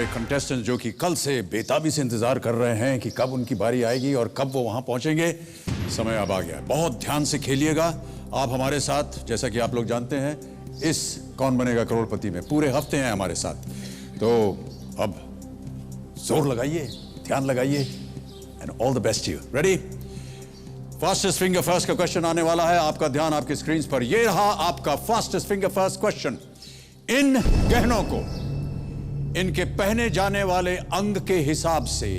हमारे कंटेस्टेंट जो कि कल से बेताबी से इंतजार कर रहे हैं कि कब उनकी बारी आएगी और कब वो वहां पहुंचेंगे। समय अब आ गया, बहुत ध्यान से खेलिएगा आप हमारे साथ। जैसा कि आप लोग जानते हैं, इस कौन बनेगा करोड़पति में पूरे हफ्ते हैं हमारे साथ, तो अब जोर लगाइए, ध्यान लगाइए and all the best you. Ready? Fastest finger first का क्वेश्चन आने वाला है। आपका ध्यान आपकी स्क्रीन पर। ये रहा आपका फास्टेस्ट फिंगर फर्स्ट क्वेश्चन। इन गहनों को इनके पहने जाने वाले अंग के हिसाब से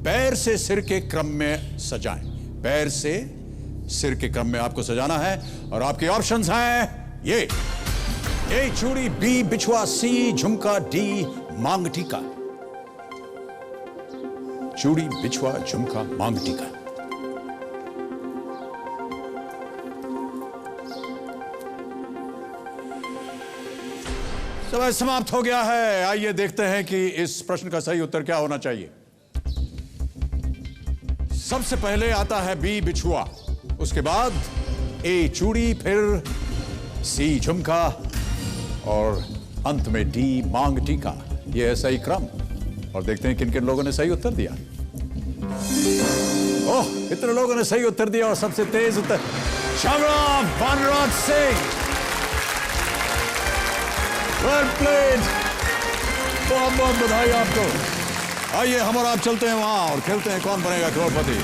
पैर से सिर के क्रम में सजाएं। पैर से सिर के क्रम में आपको सजाना है और आपके ऑप्शंस हैं ये: ए चूड़ी, बी बिछुआ, सी झुमका, डी मांग टीका। चूड़ी, बिछुआ, झुमका, मांग टीका। समय समाप्त हो गया है। आइए देखते हैं कि इस प्रश्न का सही उत्तर क्या होना चाहिए। सबसे पहले आता है बी बिछुआ, उसके बाद ए चूड़ी, फिर सी झुमका और अंत में डी मांग टीका। यह है सही क्रम और देखते हैं किन किन लोगों ने सही उत्तर दिया। ओह, इतने लोगों ने सही उत्तर दिया और सबसे तेज उत्तर शामराव वनराज सिंह। वेल प्लेड, बहुत बहुत बधाई आपको। आइए हम और आप चलते हैं वहां और खेलते हैं कौन बनेगा करोड़पति।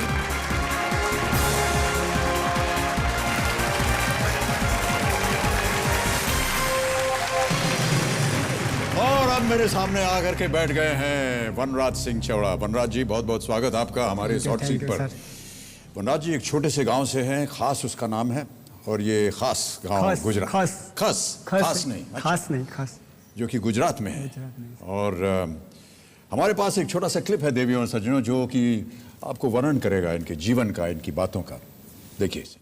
और अब मेरे सामने आकर के बैठ गए हैं वनराज सिंह चौड़ा। वनराज जी, बहुत बहुत स्वागत आपका हमारे इस हॉट सीट पर। वनराज जी एक छोटे से गांव से हैं, खास उसका नाम है, और ये खास गांव गुजरात, खास नहीं, जो कि गुजरात में है। और हमारे पास एक छोटा सा क्लिप है देवियों और सज्जनों, जो कि आपको वर्णन करेगा इनके जीवन का, इनकी बातों का। देखिए इसे।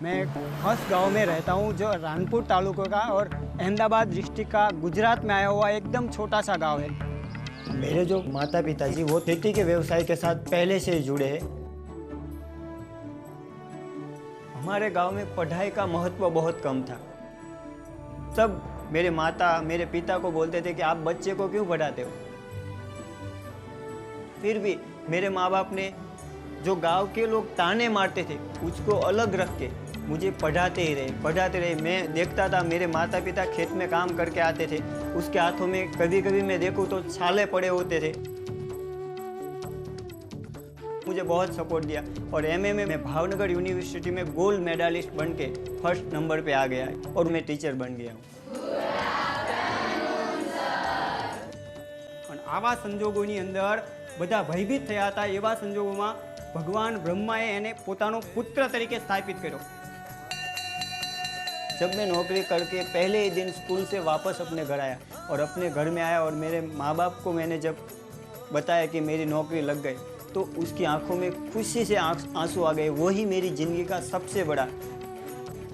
मैं खास गांव में रहता हूं, जो रानपुर तालुका का और अहमदाबाद डिस्ट्रिक्ट का गुजरात में आया हुआ एकदम छोटा सा गांव है। मेरे जो माता पिताजी वो खेती के व्यवसाय के साथ पहले से ही जुड़े हैं। हमारे गांव में पढ़ाई का महत्व बहुत कम था। सब मेरे माता मेरे पिता को बोलते थे कि आप बच्चे को क्यों पढ़ाते हो। फिर भी मेरे माँ बाप ने जो गांव के लोग ताने मारते थे उसको अलग रख के मुझे पढ़ाते ही रहे। मैं देखता था मेरे माता पिता खेत में काम करके आते थे, उसके हाथों में कभी कभी मैं देखूँ तो छाले पड़े होते थे। मुझे बहुत सपोर्ट दिया और एमए में मैं भावनगर यूनिवर्सिटी में गोल्ड मेडलिस्ट बन के फर्स्ट नंबर पे आ गया है और मैं टीचर बन गया हूँ। आवा संजोगोनी अंदर बधा भयभीत थया था। एवा संजोगों भगवान ब्रह्माए एने पोतानो पुत्र तरीके स्थापित कर्यो। जब मैं नौकरी करके पहले ही दिन स्कूल से वापस अपने घर आया और अपने घर में आया और मेरे माँ बाप को मैंने जब बताया कि मेरी नौकरी लग गई, तो उसकी आंखों में खुशी से आंसू आ गए। वही मेरी जिंदगी का सबसे बड़ा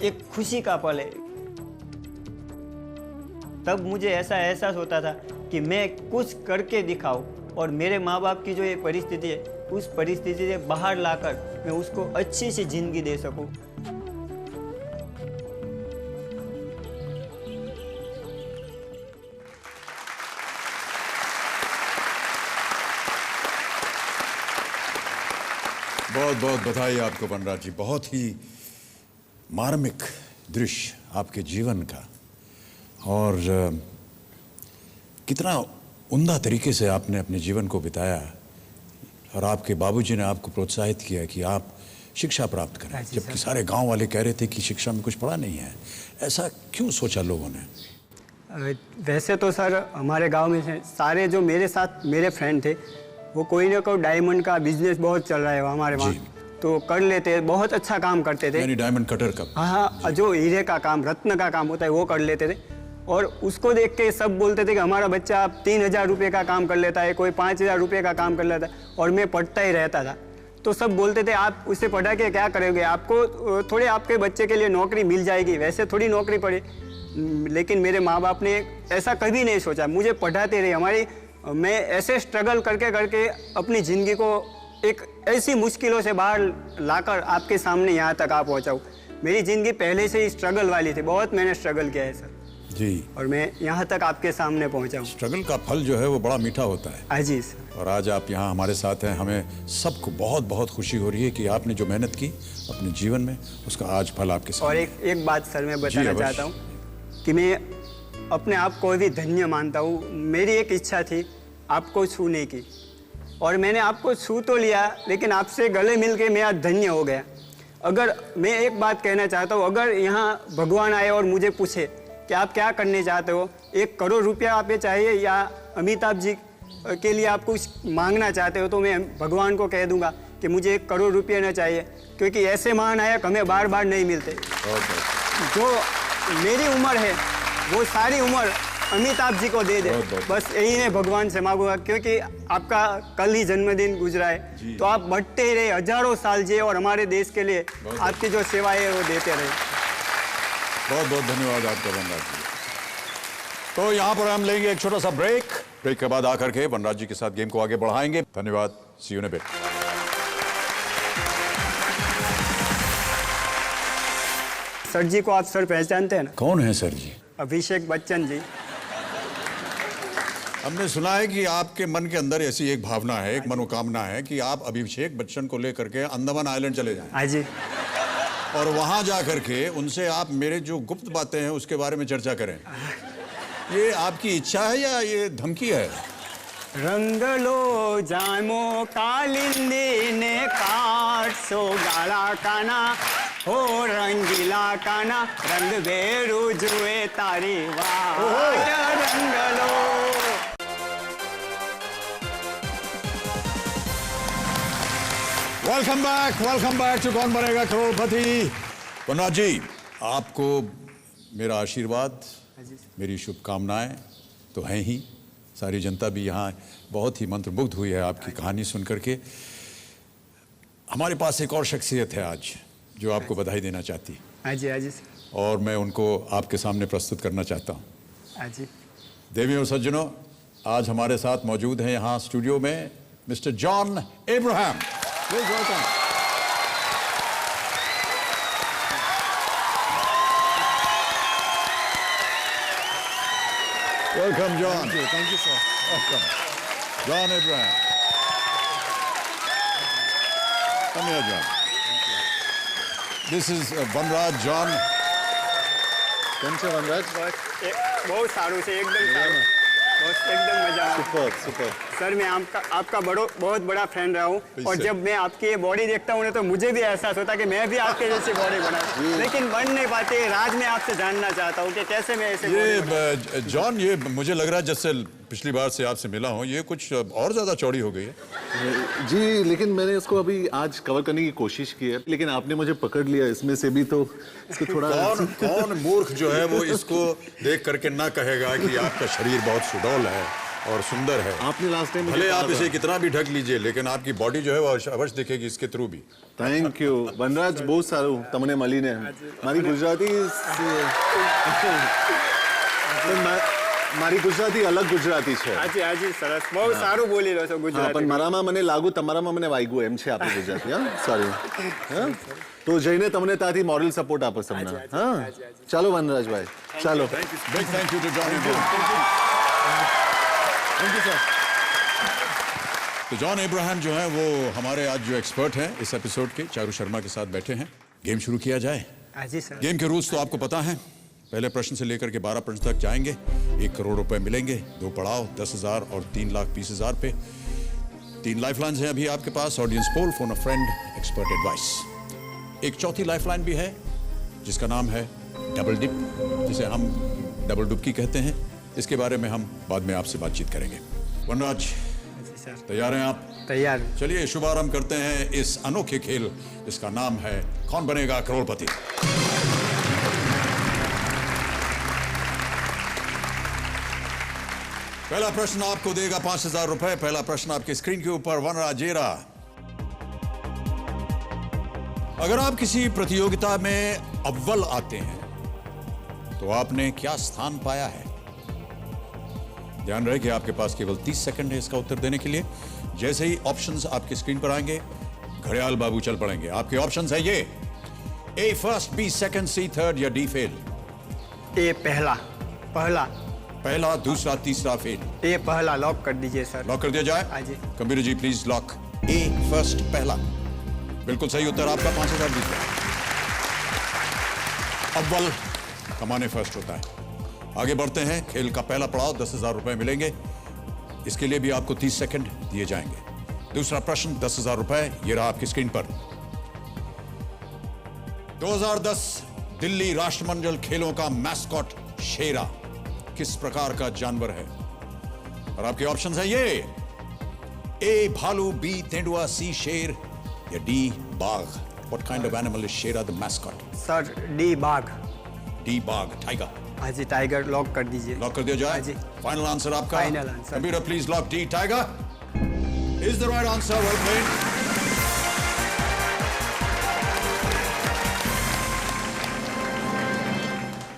एक खुशी का पल है। तब मुझे ऐसा एहसास होता था कि मैं कुछ करके दिखाऊं और मेरे माँ बाप की जो ये परिस्थिति है, उस परिस्थिति से बाहर लाकर मैं उसको अच्छी सी जिंदगी दे सकूं। बहुत बहुत बधाई आपको वनराज जी। बहुत ही मार्मिक दृश्य आपके जीवन का, और कितना उम्दा तरीके से आपने अपने जीवन को बिताया। और आपके बाबूजी ने आपको प्रोत्साहित किया कि आप शिक्षा प्राप्त करें, जबकि सारे गांव वाले कह रहे थे कि शिक्षा में कुछ पढ़ा नहीं है। ऐसा क्यों सोचा लोगों ने? वैसे तो सर हमारे गांव में सारे जो मेरे साथ मेरे फ्रेंड थे, वो कोई ना कोई डायमंड का बिजनेस बहुत चल रहा है हमारे वहाँ, तो कर लेते, बहुत अच्छा काम करते थे। यानी डायमंड कटर का? हाँ, जो हीरे का काम, रत्न का काम होता है वो कर लेते थे। और उसको देख के सब बोलते थे कि हमारा बच्चा 3,000 रुपये का काम कर लेता है, कोई 5,000 रुपये का काम कर लेता है, और मैं पढ़ता ही रहता था। तो सब बोलते थे आप उसे पढ़ा के क्या करोगे, आपको थोड़े आपके बच्चे के लिए नौकरी मिल जाएगी, वैसे थोड़ी नौकरी पड़े। लेकिन मेरे माँ बाप ने ऐसा कभी नहीं सोचा, मुझे पढ़ाते रहे। मैं ऐसे स्ट्रगल करके करके अपनी ज़िंदगी को एक ऐसी मुश्किलों से बाहर लाकर आपके सामने यहाँ तक आ पहुँचाऊँ। मेरी ज़िंदगी पहले से ही स्ट्रगल वाली थी, बहुत मैंने स्ट्रगल किया है सर। जी। और मैं यहाँ तक आपके सामने पहुँचा हूँ। स्ट्रगल का फल जो है वो बड़ा मीठा होता है। हाँ जी सर। और आज आप यहाँ हमारे साथ हैं, हमें सबको बहुत बहुत खुशी हो रही है कि आपने जो मेहनत की अपने जीवन में उसका आज फल आपके साथ। और एक बात सर मैं बताना अवश्य। चाहता हूँ कि मैं अपने आप को भी धन्य मानता हूँ। मेरी एक इच्छा थी आपको छूने की, और मैंने आपको छू तो लिया, लेकिन आपसे गले मिल के मैं आज धन्य हो गया। अगर मैं एक बात कहना चाहता हूँ, अगर यहाँ भगवान आए और मुझे पूछे कि आप क्या करने चाहते हो, 1 करोड़ रुपया आप चाहिए या अमिताभ जी के लिए आप कुछ मांगना चाहते हो, तो मैं भगवान को कह दूंगा कि मुझे 1 करोड़ रुपये न चाहिए, क्योंकि ऐसे महानायक हमें बार बार नहीं मिलते। जो मेरी उम्र है वो सारी उम्र अमिताभ जी को दे दे, बस यही मैं भगवान से मांगूंगा, क्योंकि आपका कल ही जन्मदिन गुजरा है, तो आप बढ़ते ही रहे, हजारों साल जिए और हमारे देश के लिए आपकी जो सेवा है वो देते रहे। बहुत बहुत धन्यवाद आपका वनराज जी। तो यहाँ पर हम लेंगे एक छोटा सा ब्रेक के बाद आकर के वनराज जी के साथ गेम को आगे बढ़ाएंगे। धन्यवाद, see you in a bit. Sir ji को आप सर पहचानते हैं ना? कौन है सर जी? अभिषेक बच्चन जी। हमने सुना है कि आपके मन के अंदर ऐसी एक भावना है, एक मनोकामना है कि आप अभिषेक बच्चन को लेकर के अंडमान आइलैंड चले जाएं। हाँ जी। और वहां जाकर के उनसे आप मेरे जो गुप्त बातें हैं उसके बारे में चर्चा करें। ये आपकी इच्छा है या ये धमकी है? रंग लो जामो कालिंदी ने काट सो गाला काना हो रंगीला काना रंग बेरू जुए तारी वाह रंग लो। वेलकम बैक टू कौन बनेगा करोड़पति। वनराज जी, आपको मेरा आशीर्वाद, मेरी शुभकामनाएं तो हैं ही। सारी जनता भी यहाँ बहुत ही मंत्रमुग्ध हुई है आपकी कहानी सुन करके। हमारे पास एक और शख्सियत है आज जो आपको बधाई देना चाहती है। हाँ जी और मैं उनको आपके सामने प्रस्तुत करना चाहता हूँ। हाँ जी। देवियों और सज्जनों, आज हमारे साथ मौजूद हैं यहाँ स्टूडियो में mister John Abraham. Please welcome. Welcome, John. Thank you, sir. Welcome. John Abraham. Come here, John. This is Vanraj, John. કેમ છે વનરાજ? बहुत सारू से एकदम सारू। बस एकदम मजा आया। सुपर। सर मैं आपका बहुत बड़ा फैन रहा हूँ, और जब मैं आपकी ये बॉडी देखता हूँ ना तो मुझे भी एहसास होता है कि मैं भी आपके जैसी बॉडी बनाऊं, लेकिन बन नहीं पाते। राज मैं आपसे जानना चाहता हूँ कि कैसे मैं ऐसे ये जॉन, ये मुझे लग रहा है जैसे पिछली बार से आपसे मिला हूँ ये कुछ और ज्यादा चौड़ी हो गई है। जी, लेकिन मैंने इसको अभी आज कवर करने की कोशिश की है, लेकिन आपने मुझे पकड़ लिया इसमें से भी, तो इसको थोड़ा कौन मूर्ख जो है वो इसको देख करके ना कहेगा कि आपका शरीर बहुत सुडौल है और सुंदर है। आपने लास्ट टाइम भले आप इसे कितना भी ढक लीजिए, लेकिन आपकी बॉडी जो है वो अवश्य दिखेगी इसके थ्रू भी। थैंक यू वनराज, बहुत सारू तमने मलीने मारी गुजराती મારી ગુજરાતી અલગ ગુજરાતી છે। હાજી સરસ, બહુ સારું બોલી રહ્યો છો હા, ગુજરાતી। પણ મારામાં મને લાગુ તમારામાં મને વાગ્યું એમ છે આપણી ગુજરાતી। હા, સોરી। હા, તો જઈને તમને ત્યાંથી મોરલ સપોર્ટ આપો તમને। હા, ચાલો વનરાજભાઈ, ચાલો। Big thank you to John Abraham. Thank you sir. तो जॉन एब्राहम जो है वो हमारे आज जो एक्सपर्ट हैं इस एपिसोड के, चारू शर्मा के साथ बैठे हैं। गेम शुरू किया जाए। હાજી સર। गेम के रूल्स तो आपको पता है। पहले प्रश्न से लेकर के 12 प्रश्न तक जाएंगे। 1 करोड़ रुपए मिलेंगे, 2 पड़ाव 10,000 और 3,20,000 पे। 3 लाइफलाइंस हैं अभी आपके पास। Audience poll, phone a friend, expert advice. एक चौथी लाइफलाइन भी है जिसका नाम है डबल डिप, जिसे हम डबल डुबकी कहते हैं। इसके बारे में हम बाद में आपसे बातचीत करेंगे। वनराज, तैयार हैं आप? तैयार। चलिए शुभारंभ करते हैं इस अनोखे खेल जिसका नाम है कौन बनेगा करोड़पति। पहला प्रश्न आपको देगा 5,000 रुपए। पहला प्रश्न आपकी स्क्रीन के ऊपर, वनराजेरा। अगर आप किसी प्रतियोगिता में अव्वल आते हैं तो आपने क्या स्थान पाया है? ध्यान रहे कि आपके पास केवल 30 सेकंड है इसका उत्तर देने के लिए। जैसे ही ऑप्शंस आपकी स्क्रीन पर आएंगे, घड़ियाल बाबू चल पड़ेंगे। आपके ऑप्शंस है ये: ए फर्स्ट, बी सेकंड, सी थर्ड या डी फेल। ए पहला। पहला। पहला, दूसरा, तीसरा, फेल। ये पहला लॉक कर दीजिए सर। लॉक कर दिया जाए? हाँ जी। Computer ji please lock A first, पहला। बिल्कुल सही उत्तर आपका, 5000 जीत गए। अव्वल कमाने फर्स्ट होता है। आगे बढ़ते हैं, खेल का पहला पड़ाव, 10,000 रुपए मिलेंगे। इसके लिए भी आपको 30 सेकंड दिए जाएंगे। दूसरा प्रश्न, 10,000 रुपए, ये रहा आपकी स्क्रीन पर। 2010 दिल्ली राष्ट्रमंडल खेलों का मैस्कॉट शेरा किस प्रकार का जानवर है? और आपके ऑप्शंस है ये: ए भालू, बी तेंदुआ, सी शेर, या डी बाघ। What kind of animal is Shera the mascot? Sir D बाघ। डी बाघ, टाइगर। हाँ जी, टाइगर लॉक कर दीजिए। लॉक कर दिया जाए? हाँ जी। फाइनल आंसर आपका? Final answer. Computer please lock D tiger is the right answer. Well played.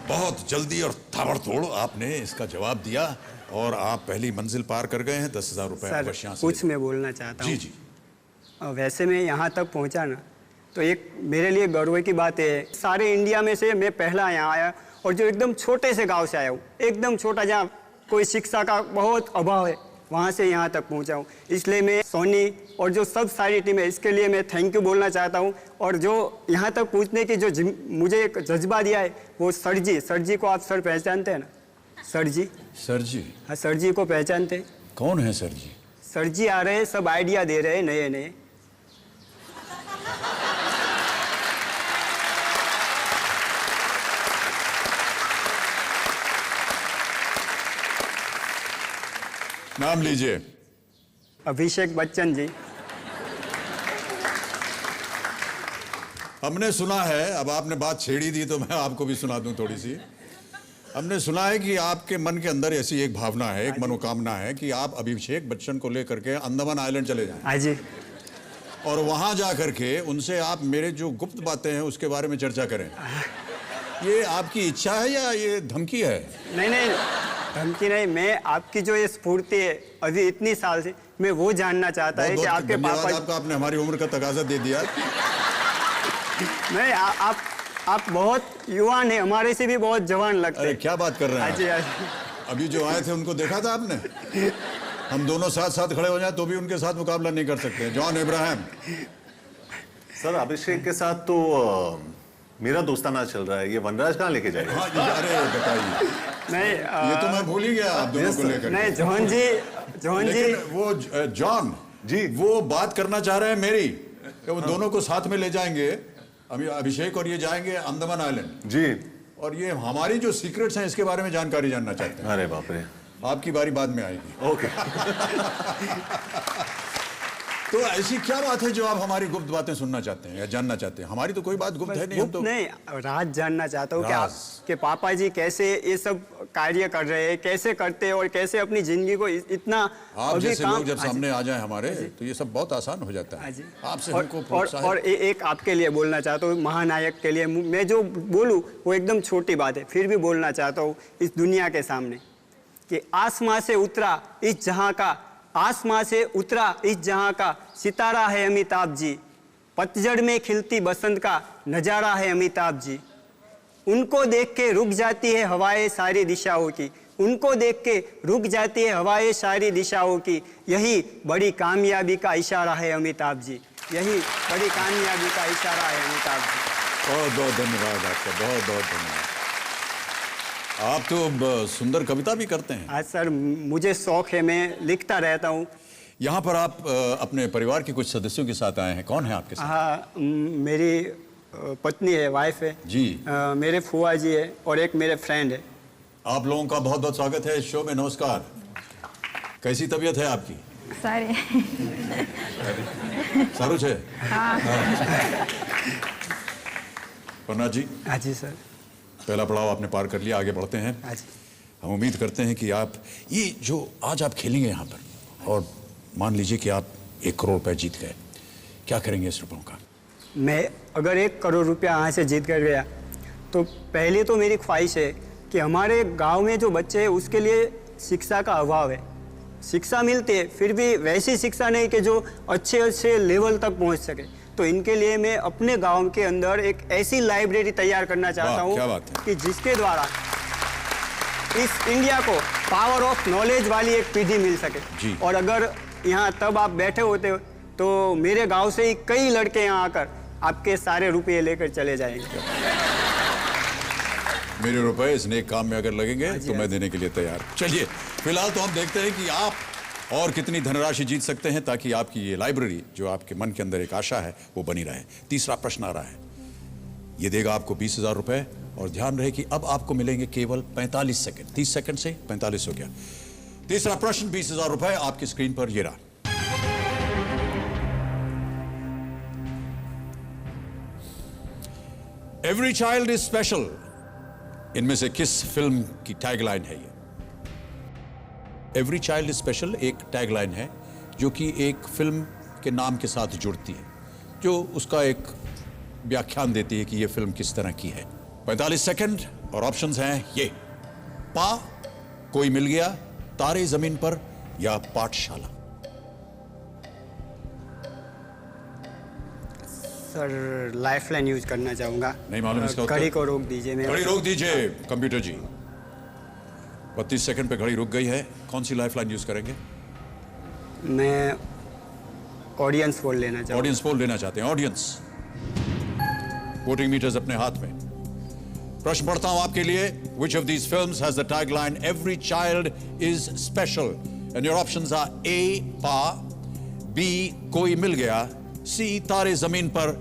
बहुत जल्दी और ताबड़तोड़ आपने इसका जवाब दिया और आप पहली मंजिल पार कर गए हैं। 10,000 रुपए सर अवश्य यहाँ से कुछ मैं बोलना चाहता हूँ। जी जी। वैसे मैं यहाँ तक पहुँचा ना, तो एक मेरे लिए गर्व की बात है, सारे इंडिया में से मैं पहला यहाँ आया, और जो एकदम छोटे से गांव से आया हूँ, एकदम छोटा, जहाँ कोई शिक्षा का बहुत अभाव है, वहाँ से यहाँ तक पहुँचा हूँ। इसलिए मैं सोनी और जो सब सारी टीम है, इसके लिए मैं थैंक यू बोलना चाहता हूँ। और जो यहाँ तक पहुँचने की जो मुझे एक जज्बा दिया है, वो सर जी को आप सर पहचानते हैं ना? सर जी। सर जी? हाँ, सर जी को पहचानते हैं। कौन है सर जी? सर जी आ रहे हैं, सब आइडिया दे रहे हैं नए नए। नाम लीजिए। अभिषेक बच्चन जी। हमने सुना है, अब आपने बात छेड़ी दी तो मैं आपको भी सुना दूं थोड़ी सी। हमने सुना है कि आपके मन के अंदर ऐसी एक भावना है, एक मनोकामना है कि आप अभिषेक बच्चन को लेकर के अंडमान आइलैंड चले जाएं। हाँ जी। और वहां जा करके उनसे आप मेरे जो गुप्त बातें हैं उसके बारे में चर्चा करें। ये आपकी इच्छा है या ये धमकी है? नहीं नहीं, धमकी नहीं। मैं आपकी जो ये स्फूर्ति है अभी इतनी साल से, मैं वो जानना चाहता है कि आपके पापा। आपका आपने हमारी उम्र का तकाजा दे दिया। नहीं, आप बहुत युवान हैं, हमारे से भी बहुत जवान लगते हैं। अरे क्या बात कर रहे हैं? अभी जो आए थे उनको देखा था आपने? हम दोनों साथ साथ खड़े हो जाए तो भी उनके साथ मुकाबला नहीं कर सकते। जॉन इब्राहिम। सर अभिषेक के साथ तो मेरा दोस्ताना चल रहा है, ये वनराज कहाँ लेके जाएगा? हाँ, अरे बताइए। नहीं, ये तो मैं भूल ही गया आप दोनों को लेकर। नहीं जॉन जी, वो जॉन जी वो बात करना चाह रहे हैं मेरी, वो दोनों को साथ में ले जाएंगे, अभिषेक और ये जाएंगे अंडमान आइलैंड जी। और ये हमारी जो सीक्रेट्स हैं इसके बारे में जानकारी जानना चाहते हैं। अरे बाप रे। आपकी बारी बाद में आएगी। ओके। तो ऐसी क्या बात है जो आप हमारी गुप्त बातें सुनना चाहते हैं या जानना चाहते हैं? हमारी तो कोई बात गुप्त है नहीं। हम तो नहीं, राज जानना चाहता हूँ कि आपके पापा जी कैसे ये सब कार्य कर रहे हैं, कैसे करते हैं और कैसे अपनी जिंदगी को इतना। आप जैसे लोग जब सामने आ जाए हमारे तो ये सब बहुत आसान हो जाता है। आपसे हमको प्रोत्साहन। और एक आपके लिए बोलना चाहता हूँ, महानायक के लिए। मैं जो बोलूँ वो एकदम छोटी बात है, फिर भी बोलना चाहता हूँ इस दुनिया के सामने कि आसमां से उतरा इस जहां का, आसमां से उतरा इस जहां का सितारा है अमिताभ जी। पतझड़ में खिलती बसंत का नजारा है अमिताभ जी। उनको देख के रुक जाती है हवाएं सारी दिशाओं की, उनको देख के रुक जाती है हवाएं सारी दिशाओं की। यही बड़ी कामयाबी का इशारा है अमिताभ जी, यही बड़ी कामयाबी का इशारा है अमिताभ जी। बहुत बहुत धन्यवाद आपका, बहुत बहुत धन्यवाद। आप तो सुंदर कविता भी करते हैं। आज सर मुझे शौक है, मैं लिखता रहता हूँ। यहाँ पर आप अपने परिवार के कुछ सदस्यों के साथ आए हैं, कौन है आपके साथ? हाँ, मेरी पत्नी है, वाइफ है जी। मेरे फुआ जी है और एक मेरे फ्रेंड है। आप लोगों का बहुत बहुत स्वागत है इस शो में। नमस्कार। कैसी तबीयत है आपकी? सारे सारू छे? हाँ। पन्ना जी। हाँ जी सर। पहला पड़ाव आपने पार कर लिया, आगे बढ़ते हैं। हाँ जी। हम उम्मीद करते हैं कि आप ये जो आज आप खेलेंगे यहाँ पर, और मान लीजिए कि आप 1 करोड़ रुपए जीत गए, क्या करेंगे इस रुपयों का? मैं अगर 1 करोड़ रुपया यहाँ से जीत कर गया तो पहले तो मेरी ख्वाहिश है कि हमारे गांव में जो बच्चे हैं उसके लिए शिक्षा का अभाव है। शिक्षा मिलती है, फिर भी वैसी शिक्षा नहीं कि जो अच्छे अच्छे लेवल तक पहुँच सके। तो इनके लिए मैं अपने गांव के अंदर एक ऐसी लाइब्रेरी तैयार करना चाहता हूँ कि जिसके द्वारा इस इंडिया को पावर ऑफ नॉलेज वाली एक पीढ़ी मिल सके। जी। और अगर यहाँ तब आप बैठे होते हो तो मेरे गांव से ही कई लड़के यहाँ आकर आपके सारे रुपये लेकर चले जाएंगे। मेरे रुपए इस नेक काम में अगर लगेंगे तो मैं देने के लिए तैयार। चलिए फिलहाल तो हम देखते हैं कि आप और कितनी धनराशि जीत सकते हैं, ताकि आपकी ये लाइब्रेरी जो आपके मन के अंदर एक आशा है वो बनी रहे। तीसरा प्रश्न आ रहा है, ये देगा आपको 20,000 रुपए, और ध्यान रहे कि अब आपको मिलेंगे केवल 45 सेकंड। 30 सेकंड से 45 हो गया। तीसरा प्रश्न 20,000 रुपए आपकी स्क्रीन पर ये रहा। एवरी चाइल्ड इज स्पेशल, इनमें से किस फिल्म की टैगलाइन है ये? एवरी चाइल्ड इज स्पेशल एक टैगलाइन है जो कि एक फिल्म के नाम के साथ जुड़ती है, जो उसका एक व्याख्यान देती है कि ये फिल्म किस तरह की है। 45 सेकंड और ऑप्शंस हैं ये: पा, कोई मिल गया, तारे जमीन पर, या पाठशाला। सर लाइफलाइन यूज करना चाहूंगा। नहीं मालूम इसका उत्तर? घड़ी को रोक दीजिए। घड़ी रोक दीजिए कंप्यूटर जी। 32 सेकंड पे घड़ी रुक गई है। कौन सी लाइफलाइन यूज करेंगे? मैं ऑडियंस पोल लेना चाहूँगा। ऑडियंस पोल लेना चाहते हैं? ऑडियंस वोटिंग मीटर्स अपने हाथ में। प्रश्न पढ़ता हूं आपके लिए। Which of these films has the tagline "Every child is special"? And your options are A, पा, B, कोई मिल गया, C, तारे जमीन पर,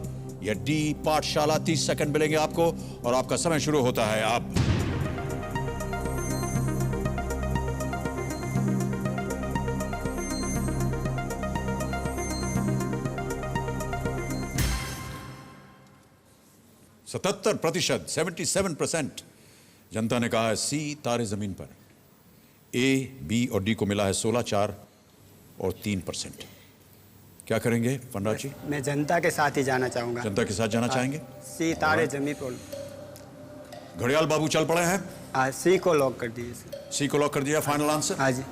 या D, पाठशाला। 30 सेकंड मिलेंगे आपको और आपका समय शुरू होता है अब। सतहत्तर प्रतिशत 77% जनता ने कहा है सी, तारे जमीन पर। ए, बी और डी को मिला है 16, 4 और 3%। क्या करेंगे पंडा जी? मैं जनता के साथ ही जाना चाहूंगा। जनता के साथ जाना चाहेंगे? सी, तारे जमीन पर। घड़ियाल बाबू चल पड़े हैं। हाँ, सी को लॉक कर दीजिए। सी को लॉक कर दिया फाइनल आंसर? हाँ जी।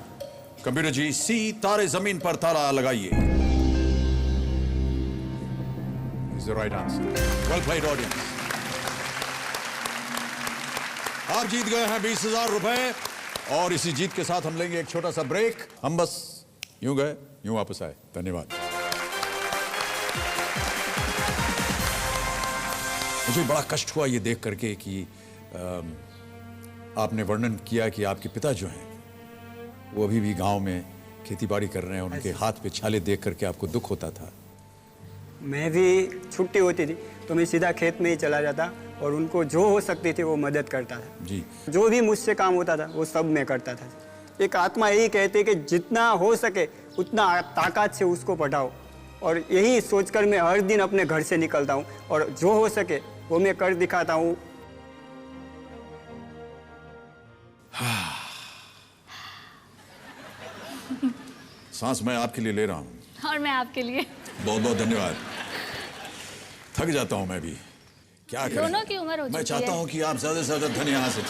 कंप्यूटर जी सी, तारे जमीन पर ताला लगाइए। Is the right answer. Well played audience. आप जीत गए हैं 20,000 रुपए, और इसी जीत के साथ हम लेंगे एक छोटा सा ब्रेक। हम बस यूं गए यूं वापस आए। धन्यवाद। मुझे बड़ा कष्ट हुआ ये देख करके कि आपने वर्णन किया कि आपके पिता जो हैं वो अभी भी गांव में खेतीबाड़ी कर रहे हैं। उनके हाथ पे छाले देख करके आपको दुख होता था? मैं भी छुट्टी होती थी तो मैं सीधा खेत में ही चला जाता और उनको जो हो सकती थी वो मदद करता था जी। जो भी मुझसे काम होता था वो सब मैं करता था। एक आत्मा यही कहती है कि जितना हो सके उतना ताकत से उसको पढ़ाओ, और यही सोचकर मैं हर दिन अपने घर से निकलता हूँ और जो हो सके वो मैं कर दिखाता हूँ। सांस मैं आपके लिए ले रहा हूँ। और मैं आपके लिए। बहुत बहुत धन्यवाद। थक जाता हूं मैं भी, क्या करें। दोनों की उम्र हो चुकी है। मैं चाहता हूं कि आप ज्यादा से ज्यादा धन यहां से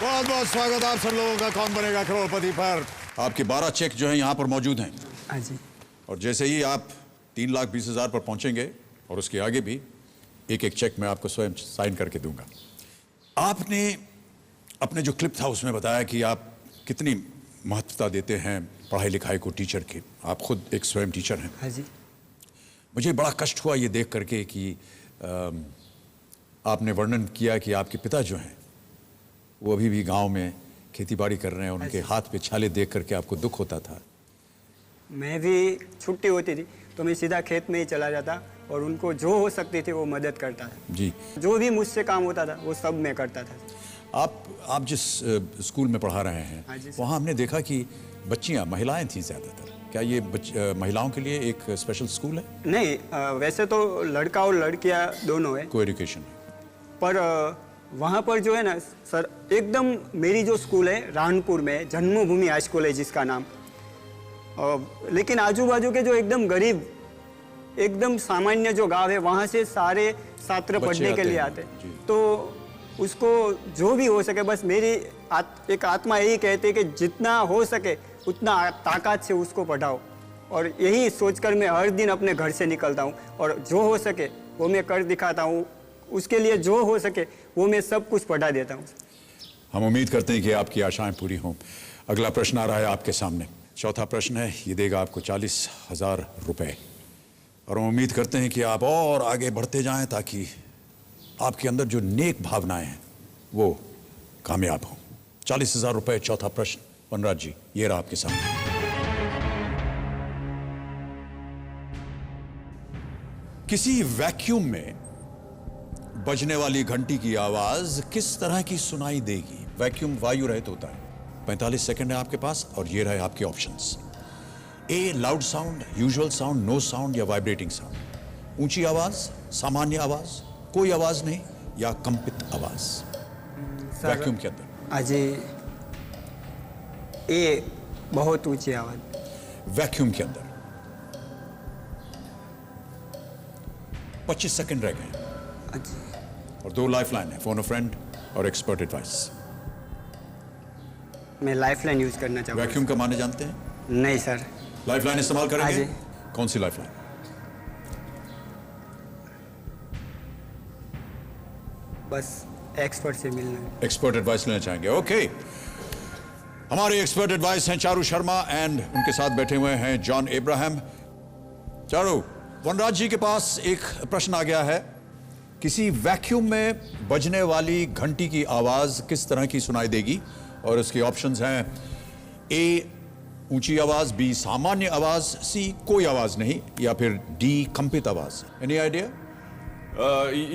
बहुत बहुत स्वागत आप सब लोगों का कौन बनेगा करोड़पति पर। आपके 12 चेक जो हैं यहाँ पर मौजूद हैं। हाँ जी। और जैसे ही आप 3,20,000 पर पहुंचेंगे और उसके आगे भी एक एक चेक मैं आपको स्वयं साइन करके दूंगा। आपने अपने जो क्लिप था उसमें बताया कि आप कितनी महत्वता देते हैं पढ़ाई लिखाई को, टीचर की। आप खुद एक स्वयं टीचर हैं। हाँ जी। मुझे बड़ा कष्ट हुआ ये देख करके कि आपने वर्णन किया कि आपके पिता जो हैं वो अभी भी गांव में खेतीबाड़ी कर रहे हैं। उनके हाथ पे छाले देख करके आपको दुख होता था? मैं भी छुट्टी होती थी तो मैं सीधा खेत में ही चला जाता और उनको जो हो सकती थी वो मदद करता था जी। जो भी मुझसे काम होता था वो सब मैं करता था। आप जिस स्कूल में पढ़ा रहे हैं हाँ जी, वहाँ हमने देखा कि बच्चियाँ, महिलाएं थीं ज़्यादातर। क्या ये महिलाओं के लिए एक स्पेशल स्कूल है? नहीं, वैसे तो लड़का और लड़कियाँ दोनों है, को एजुकेशन है। पर वहाँ पर जो है ना सर, एकदम मेरी जो स्कूल है रानपुर में जन्मभूमि हाई स्कूल है जिसका नाम, लेकिन आजू बाजू के जो एकदम गरीब, एकदम सामान्य जो गांव है वहाँ से सारे छात्र पढ़ने के लिए आते हैं। तो उसको जो भी हो सके, बस मेरी एक आत्मा यही कहती है कि जितना हो सके उतना ताकत से उसको पढ़ाओ, और यही सोचकर मैं हर दिन अपने घर से निकलता हूँ और जो हो सके वो मैं कर दिखाता हूँ। उसके लिए जो हो सके वो मैं सब कुछ पढ़ा देता हूँ। हम उम्मीद करते हैं कि आपकी आशाएं पूरी हों। अगला प्रश्न आ रहा है आपके सामने। चौथा प्रश्न है, ये देगा आपको 40,000 रुपए और हम उम्मीद करते हैं कि आप और आगे बढ़ते जाएं ताकि आपके अंदर जो नेक भावनाएं हैं वो कामयाब हों। 40,000 रुपए, चौथा प्रश्न। वनराज जी, ये रहा आपके सामने। किसी वैक्यूम में बजने वाली घंटी की आवाज किस तरह की सुनाई देगी? वैक्यूम वायु रहित होता है। 45 सेकंड है आपके पास और ये रहे आपके options. A, loud sound, usual sound, no sound या वाइब्रेटिंग साउंड। ऊंची आवाज, सामान्य आवाज, कोई आवाज नहीं या कंपित आवाज वैक्यूम के अंदर। अजी ए, बहुत ऊंची आवाज वैक्यूम के अंदर। 25 सेकंड रह गए अजी। और 2 लाइफलाइन है, फोन अ फ्रेंड और एक्सपर्ट एडवाइस। मैं लाइफलाइन यूज करना चाहूँगा। वैक्यूम का माने जानते हैं? नहीं सर। लाइफलाइन इस्तेमाल करेंगे? हाँ कौन सी लाइफलाइन? बस एक्सपर्ट से मिलना है। एक्सपर्ट एडवाइस लेना चाहेंगे? ओके, हमारे एक्सपर्ट एडवाइस हैं चारू शर्मा एंड उनके साथ बैठे हुए हैं जॉन इब्राहिम। चारू, वनराज जी के पास एक प्रश्न आ गया है। किसी वैक्यूम में बजने वाली घंटी की आवाज किस तरह की सुनाई देगी? और उसके ऑप्शंस हैं ए, ऊंची आवाज, बी, सामान्य आवाज, सी, कोई आवाज नहीं या फिर डी, कंपित आवाज। Any idea?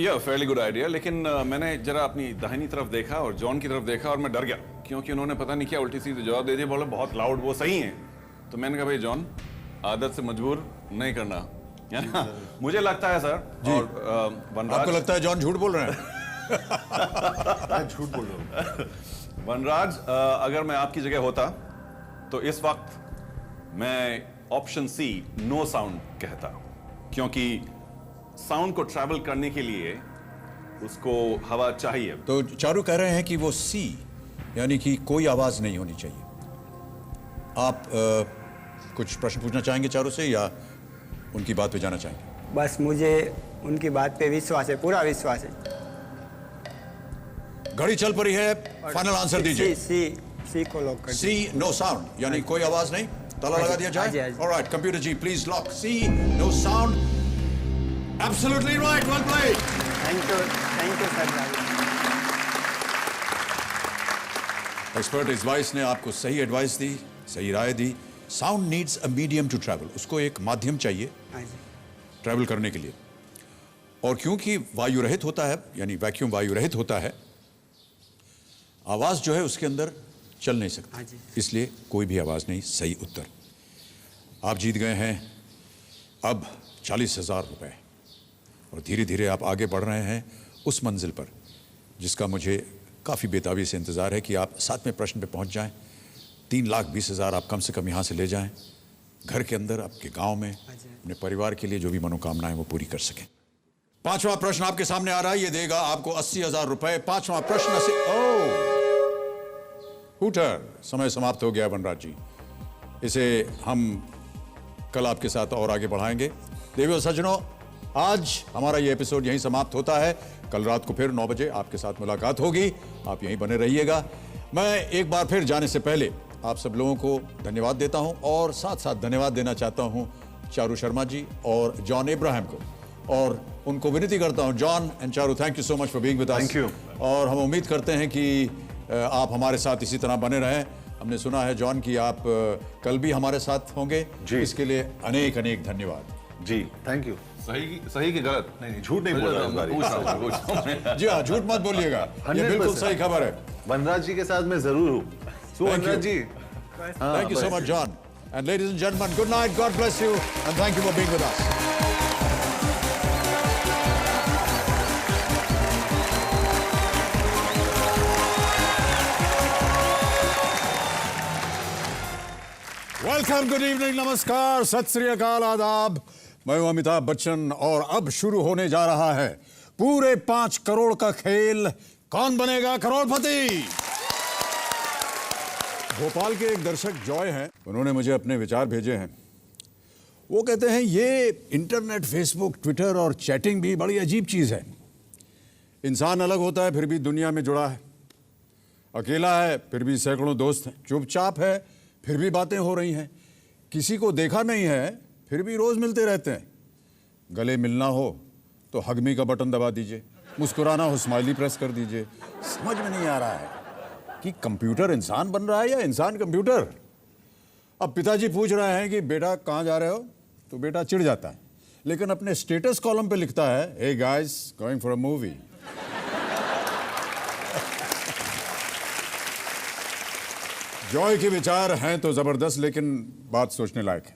या फेयरली गुड आइडिया, लेकिन मैंने जरा अपनी दाहिनी तरफ देखा और जॉन की तरफ देखा और मैं डर गया क्योंकि उन्होंने पता नहीं क्या उल्टी सीधी जवाब दे दिया। बोले बहुत लाउड, वो सही है। तो मैंने कहा भाई जॉन, आदत से मजबूर नहीं करना, है ना? मुझे लगता है सर जी। और वनराज, आपको लगता है जॉन झूठ बोल रहे हैं? झूठ बोल रहा हूँ। वनराज, अगर मैं आपकी जगह होता तो इस वक्त मैं ऑप्शन सी, नो साउंड कहता, क्योंकि साउंड को ट्रैवल करने के लिए उसको हवा चाहिए। तो चारू कह रहे हैं कि वो सी, यानी कि कोई आवाज नहीं होनी चाहिए। आप कुछ प्रश्न पूछना चाहेंगे चारू से या उनकी बात पे जाना चाहेंगे? बस मुझे उनकी बात पे विश्वास है, पूरा विश्वास है। घड़ी चल पड़ी है, फाइनल आंसर दीजिए। सी को लॉक कर। सी, नो साउंड, यानी कोई आवाज नहीं। ताला लगा दिया हाँ जी, जाए? हाँ जी। Alright, computer ji please lock C, no sound. Absolutely right, well played. Thank you sir. Expert advice ने आपको सही एडवाइस दी, सही राय दी। Sound needs a medium to travel, उसको एक माध्यम चाहिए हाँ जी। ट्रैवल करने के लिए। और क्योंकि वायु रहित होता है, यानी वैक्यूम वायु रहित होता है, आवाज जो है उसके अंदर चल नहीं सकती। हाँ जी। इसलिए कोई भी आवाज नहीं। सही उत्तर। आप जीत गए हैं अब 40,000 रुपए और धीरे धीरे आप आगे बढ़ रहे हैं उस मंजिल पर जिसका मुझे काफ़ी बेताबी से इंतज़ार है कि आप 7वें प्रश्न पे पहुंच जाएं। 3,20,000 आप कम से कम यहाँ से ले जाएं, घर के अंदर, आपके गांव में, अपने परिवार के लिए जो भी मनोकामनाएं वो पूरी कर सकें। 5वां प्रश्न आपके सामने आ रहा है, ये देगा आपको 80,000 रुपए। 5वां प्रश्न से हूटर, समय समाप्त हो गया वनराज जी। इसे हम कल आपके साथ और आगे बढ़ाएंगे। देवियों सज्जनों, आज हमारा ये एपिसोड यहीं समाप्त होता है। कल रात को फिर 9 बजे आपके साथ मुलाकात होगी। आप यहीं बने रहिएगा। मैं एक बार फिर जाने से पहले आप सब लोगों को धन्यवाद देता हूं और साथ साथ धन्यवाद देना चाहता हूं चारू शर्मा जी और जॉन इब्राहिम को, और उनको विनती करता हूं, John and Charu, thank you so much for being with us. Thank you. और हम उम्मीद करते हैं कि आप हमारे साथ इसी तरह बने रहें। हमने सुना है जॉन कि आप कल भी हमारे साथ होंगे। जी। इसके लिए अनेक अनेक धन्यवाद। जी, थैंक यू। सही कि गलत? नहीं, झूठ नहीं बोल रहा हूँ। पूछ रहा हूँ। जी हाँ, झूठ मत बोलिएगा, ये बिल्कुल 100% सही खबर है। वनराज जी के साथ मैं जरूर हूँ। So Thank Vanraj you. जी, Thank you so much, John. And ladies and gentlemen, good night, God bless you, and thank you for being with us. Welcome, good evening, नमस्कार, सत श्री अकाल, आदाब। मैं हूं अमिताभ बच्चन और अब शुरू होने जा रहा है पूरे 5 करोड़ का खेल, कौन बनेगा करोड़पति। भोपाल के एक दर्शक जॉय हैं, उन्होंने मुझे अपने विचार भेजे हैं वो कहते हैं ये इंटरनेट, फेसबुक, ट्विटर और चैटिंग भी बड़ी अजीब चीज़ है। इंसान अलग होता है फिर भी दुनिया में जुड़ा है, अकेला है फिर भी सैकड़ों दोस्त हैं, चुपचाप है फिर भी बातें हो रही हैं, किसी को देखा नहीं है फिर भी रोज़ मिलते रहते हैं। गले मिलना हो तो हगमी का बटन दबा दीजिए, मुस्कुराना हो स्माइली प्रेस कर दीजिए। समझ में नहीं आ रहा है कि कंप्यूटर इंसान बन रहा है या इंसान कंप्यूटर। अब पिताजी पूछ रहे हैं कि बेटा कहाँ जा रहे हो, तो बेटा चिढ़ जाता है, लेकिन अपने स्टेटस कॉलम पे लिखता है, hey guys going for a movie. Joy के विचार हैं तो जबरदस्त, लेकिन बात सोचने लायक है।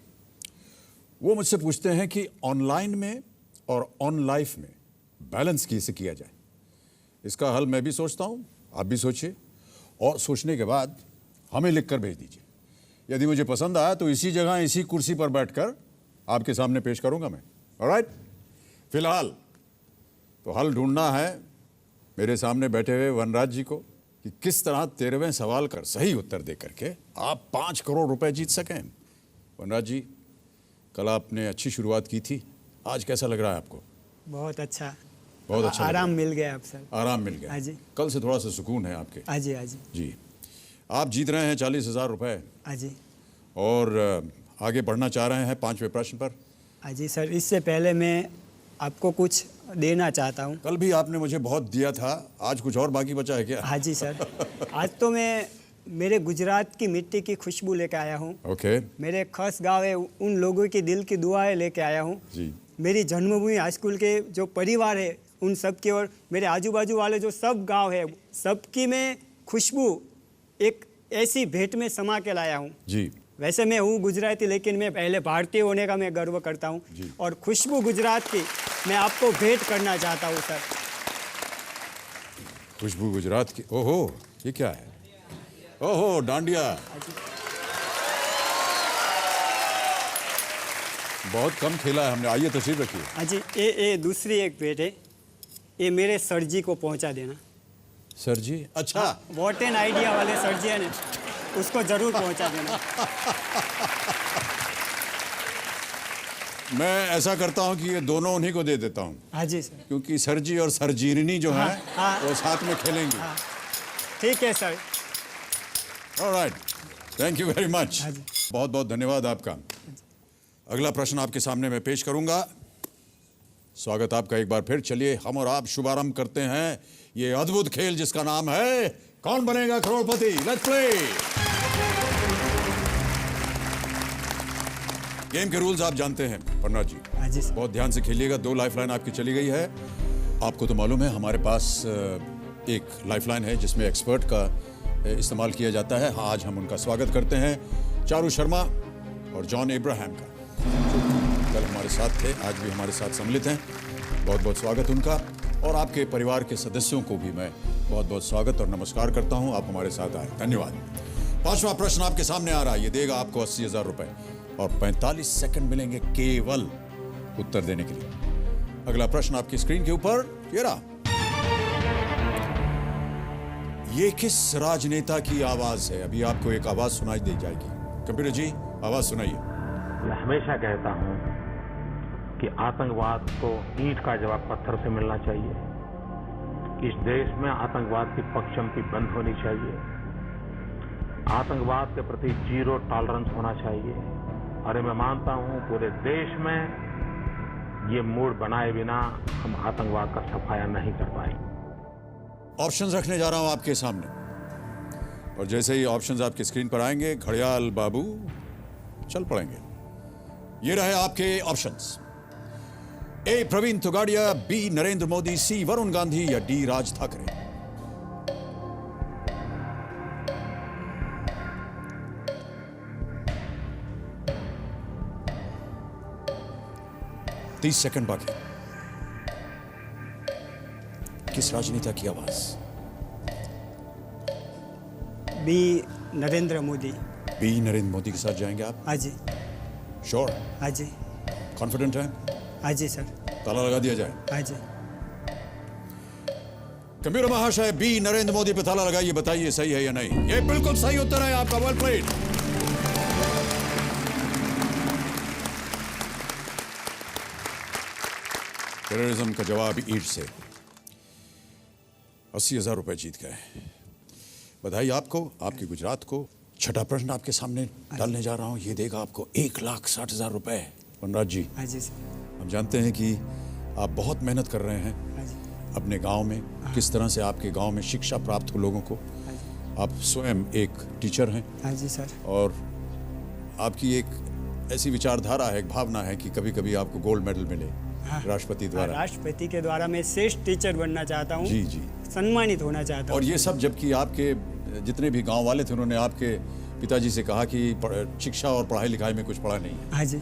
वो मुझसे पूछते हैं कि ऑनलाइन में और ऑन लाइफ में बैलेंस कैसे किया जाए। इसका हल मैं भी सोचता हूं, आप भी सोचिए, और सोचने के बाद हमें लिखकर भेज दीजिए। यदि मुझे पसंद आया तो इसी जगह इसी कुर्सी पर बैठकर आपके सामने पेश करूंगा मैं। ऑलराइट, फिलहाल तो हल ढूंढना है मेरे सामने बैठे हुए वनराज जी को कि किस तरह 13वें सवाल का सही उत्तर दे करके आप 5 करोड़ रुपए जीत सकें। वनराज जी, कल आपने अच्छी शुरुआत की थी, आज कैसा लग रहा है आपको? बहुत अच्छा, बहुत अच्छा लग आराम मिल गया अब सर। आराम मिल गया। हाँ जी। कल से थोड़ा सा सुकून है आपके। हाँ जी, हाँ जी, जी, आप जीत रहे हैं 40,000 रुपए हाँ जी, और आगे बढ़ना चाह रहे हैं 5वें प्रश्न पर। हाँ जी सर। इससे पहले मैं आपको कुछ देना चाहता हूँ। कल भी आपने मुझे बहुत दिया था, आज कुछ और बाकी बचा है क्या? हाँ जी सर। आज तो मैं मेरे गुजरात की मिट्टी की खुशबू लेके आया हूँ। ओके मेरे खास गाँव है, उन लोगों की दिल की दुआएं लेके आया हूँ। जी, मेरी जन्मभूमि हाई स्कूल के जो परिवार है उन सब की, और मेरे आजू बाजू वाले जो सब गांव है सबकी मैं खुशबू एक ऐसी भेंट में समा के लाया हूँ। जी, वैसे मैं हूँ गुजराती, लेकिन मैं पहले भारतीय होने का मैं गर्व करता हूँ, और खुशबू गुजरात की मैं आपको भेंट करना चाहता हूँ सर। खुशबू गुजरात की। ओहो, ये क्या है? ओहो, डांडिया। बहुत कम खेला है हमने, आइए तशरीफ रखिए। हाँ जी, ये दूसरी एक भेंट है, ये मेरे सर जी को पहुँचा देना। सर जी? अच्छा, वॉट एन आइडिया वाले सर जी है ना, उसको जरूर पहुँचा देना। मैं ऐसा करता हूँ कि ये दोनों उन्हीं को दे देता हूँ, हाँ जी सर। क्योंकि सर जी और सरजीरनी जो है हाँ। वो साथ में खेलेंगी। ठीक है sir. Alright, thank you very much. हाँ जी। बहुत बहुत धन्यवाद आपका। अगला प्रश्न आपके सामने मैं पेश करूंगा। स्वागत आपका एक बार फिर। चलिए हम और आप शुभारंभ करते हैं ये अद्भुत खेल जिसका नाम है Kaun Banega Crorepati. Let's play. Game के रूल्स आप जानते हैं पन्ना जी, हाँ जी सर। बहुत ध्यान से खेलिएगा। 2 लाइफलाइन आपकी चली गई है। आपको तो मालूम है हमारे पास एक लाइफलाइन है जिसमें एक्सपर्ट का इस्तेमाल किया जाता है। आज हम उनका स्वागत करते हैं, चारू शर्मा और जॉन इब्राहिम का, कल हमारे साथ थे, आज भी हमारे साथ सम्मिलित हैं। बहुत बहुत स्वागत उनका, और आपके परिवार के सदस्यों को भी मैं बहुत बहुत स्वागत और नमस्कार करता हूं। आप हमारे साथ आए, धन्यवाद। 5वां प्रश्न आपके सामने आ रहा है, ये देगा आपको 80,000 रुपए और 45 सेकंड मिलेंगे केवल उत्तर देने के लिए। अगला प्रश्न आपकी स्क्रीन के ऊपर ये रहा। ये किस राजनेता की आवाज है? अभी आपको एक आवाज सुनाई दे जाएगी। कंप्यूटर जी, आवाज सुनाइए। मैं हमेशा कहता हूं कि आतंकवाद को ईंट का जवाब पत्थर से मिलना चाहिए। इस देश में आतंकवाद की पक्षमती बंद होनी चाहिए। आतंकवाद के प्रति 0 टॉलरेंस होना चाहिए। और मैं मानता हूं पूरे देश में ये मूड बनाए बिना हम आतंकवाद का सफाया नहीं कर पाएंगे। ऑप्शंस रखने जा रहा हूं आपके सामने, और जैसे ही ऑप्शंस आपकी स्क्रीन पर आएंगे घड़ियाल बाबू चल पड़ेंगे। ये रहे आपके ऑप्शंस। ए प्रवीण तोगाड़िया, बी नरेंद्र मोदी, सी वरुण गांधी या डी राज ठाकरे। तीस सेकंड बाकी। किस राजनेता की आवाज? बी नरेंद्र मोदी। बी नरेंद्र मोदी के साथ जाएंगे आप? हाँ जी, श्योर? हाँ जी, कॉन्फिडेंट है? हाँ जी सर। ताला लगा दिया जाए। हाँ जी। कंप्यूटर महाशय, बी नरेंद्र मोदी पे ताला लगाइए, बताइए सही है या नहीं। ये बिल्कुल सही उत्तर है आपका। Well played. टेररिज्म का जवाब ईट से 80,000 रुपए जीत गए। बधाई आपको, आपके गुजरात को। छठा प्रश्न आपके सामने डालने जा रहा हूं, ये देगा आपको 1,60,000 रुपए। वनराज जी, हाँ जी सर। हम जानते हैं कि आप बहुत मेहनत कर रहे हैं हाँ जी। अपने गांव में, किस तरह से आपके गांव में शिक्षा प्राप्त हो लोगों को। आप स्वयं एक टीचर हैं हाँ जी सर। और आपकी एक ऐसी विचारधारा है, एक भावना है कि कभी कभी आपको गोल्ड मेडल मिले राष्ट्रपति द्वारा। राष्ट्रपति के द्वारा मैं श्रेष्ठ टीचर बनना चाहता हूँ। जी जी। सम्मानित होना चाहता हूँ। और ये सब जबकि आपके जितने भी गांव वाले थे उन्होंने आपके पिताजी से कहा कि शिक्षा और पढ़ाई लिखाई में कुछ पढ़ा नहीं है। हाँ जी।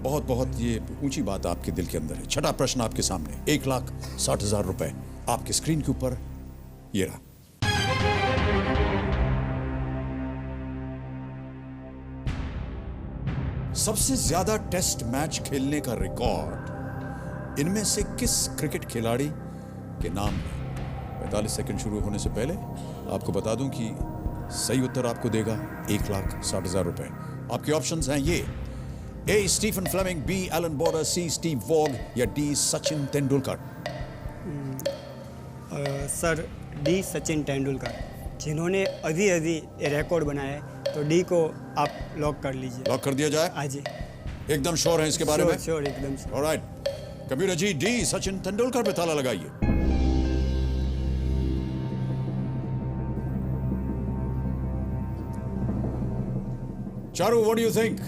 बहुत बहुत ये ऊंची बात आपके दिल के अंदर है। छठा प्रश्न आपके सामने, 1,60,000 रुपए आपके स्क्रीन के ऊपर, ये रहा। सबसे ज्यादा टेस्ट मैच खेलने का रिकॉर्ड इनमें से किस क्रिकेट खिलाड़ी के नाम है? 45 सेकंड शुरू होने से पहले आपको बता दूं कि सही उत्तर आपको देगा 1,60,000 रुपए। आपके ऑप्शंस हैं ये: A Stephen Fleming, B Allan Border, C Steve Waugh या D Sachin Tendulkar. Sir D Sachin Tendulkar, जिन्होंने अभी अभी ये रिकॉर्ड बनाया है, तो डी को आप लॉक कर लीजिए। लॉक कर दिया जाए? हाँ जी। एकदम श्योर है इसके बारे में? श्योर, एकदम sure. Alright, computer ji D Sachin Tendulkar पे ताला लगाइए। Charu, what do you think?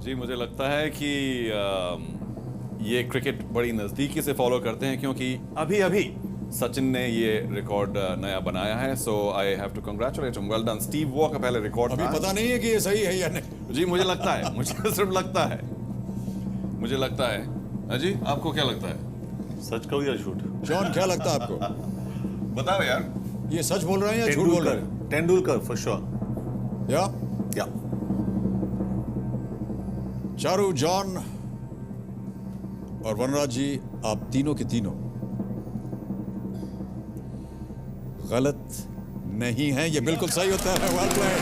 जी, मुझे लगता है कि ये क्रिकेट बड़ी नज़दीकी से फॉलो करते हैं क्योंकि अभी अभी सचिन ने ये रिकॉर्ड नया बनाया है। So I have to congratulate him. Well done. Steve Waugh का पहले रिकॉर्ड अभी पता नहीं है कि ये सही है या नहीं। जी, मुझे लगता है, मुझे सिर्फ लगता है, मुझे लगता है। जी, आपको क्या लगता है? सच कहूं या झूठ? जॉन, क्या लगता है आपको? बताओ यार। ये सच बोल रहे हैं या झूठ बोल रहे हैं? Tendulkar for sure. या या चारू, जॉन और वनराज जी, आप तीनों के तीनों गलत नहीं है। ये बिल्कुल सही होता है। Well played.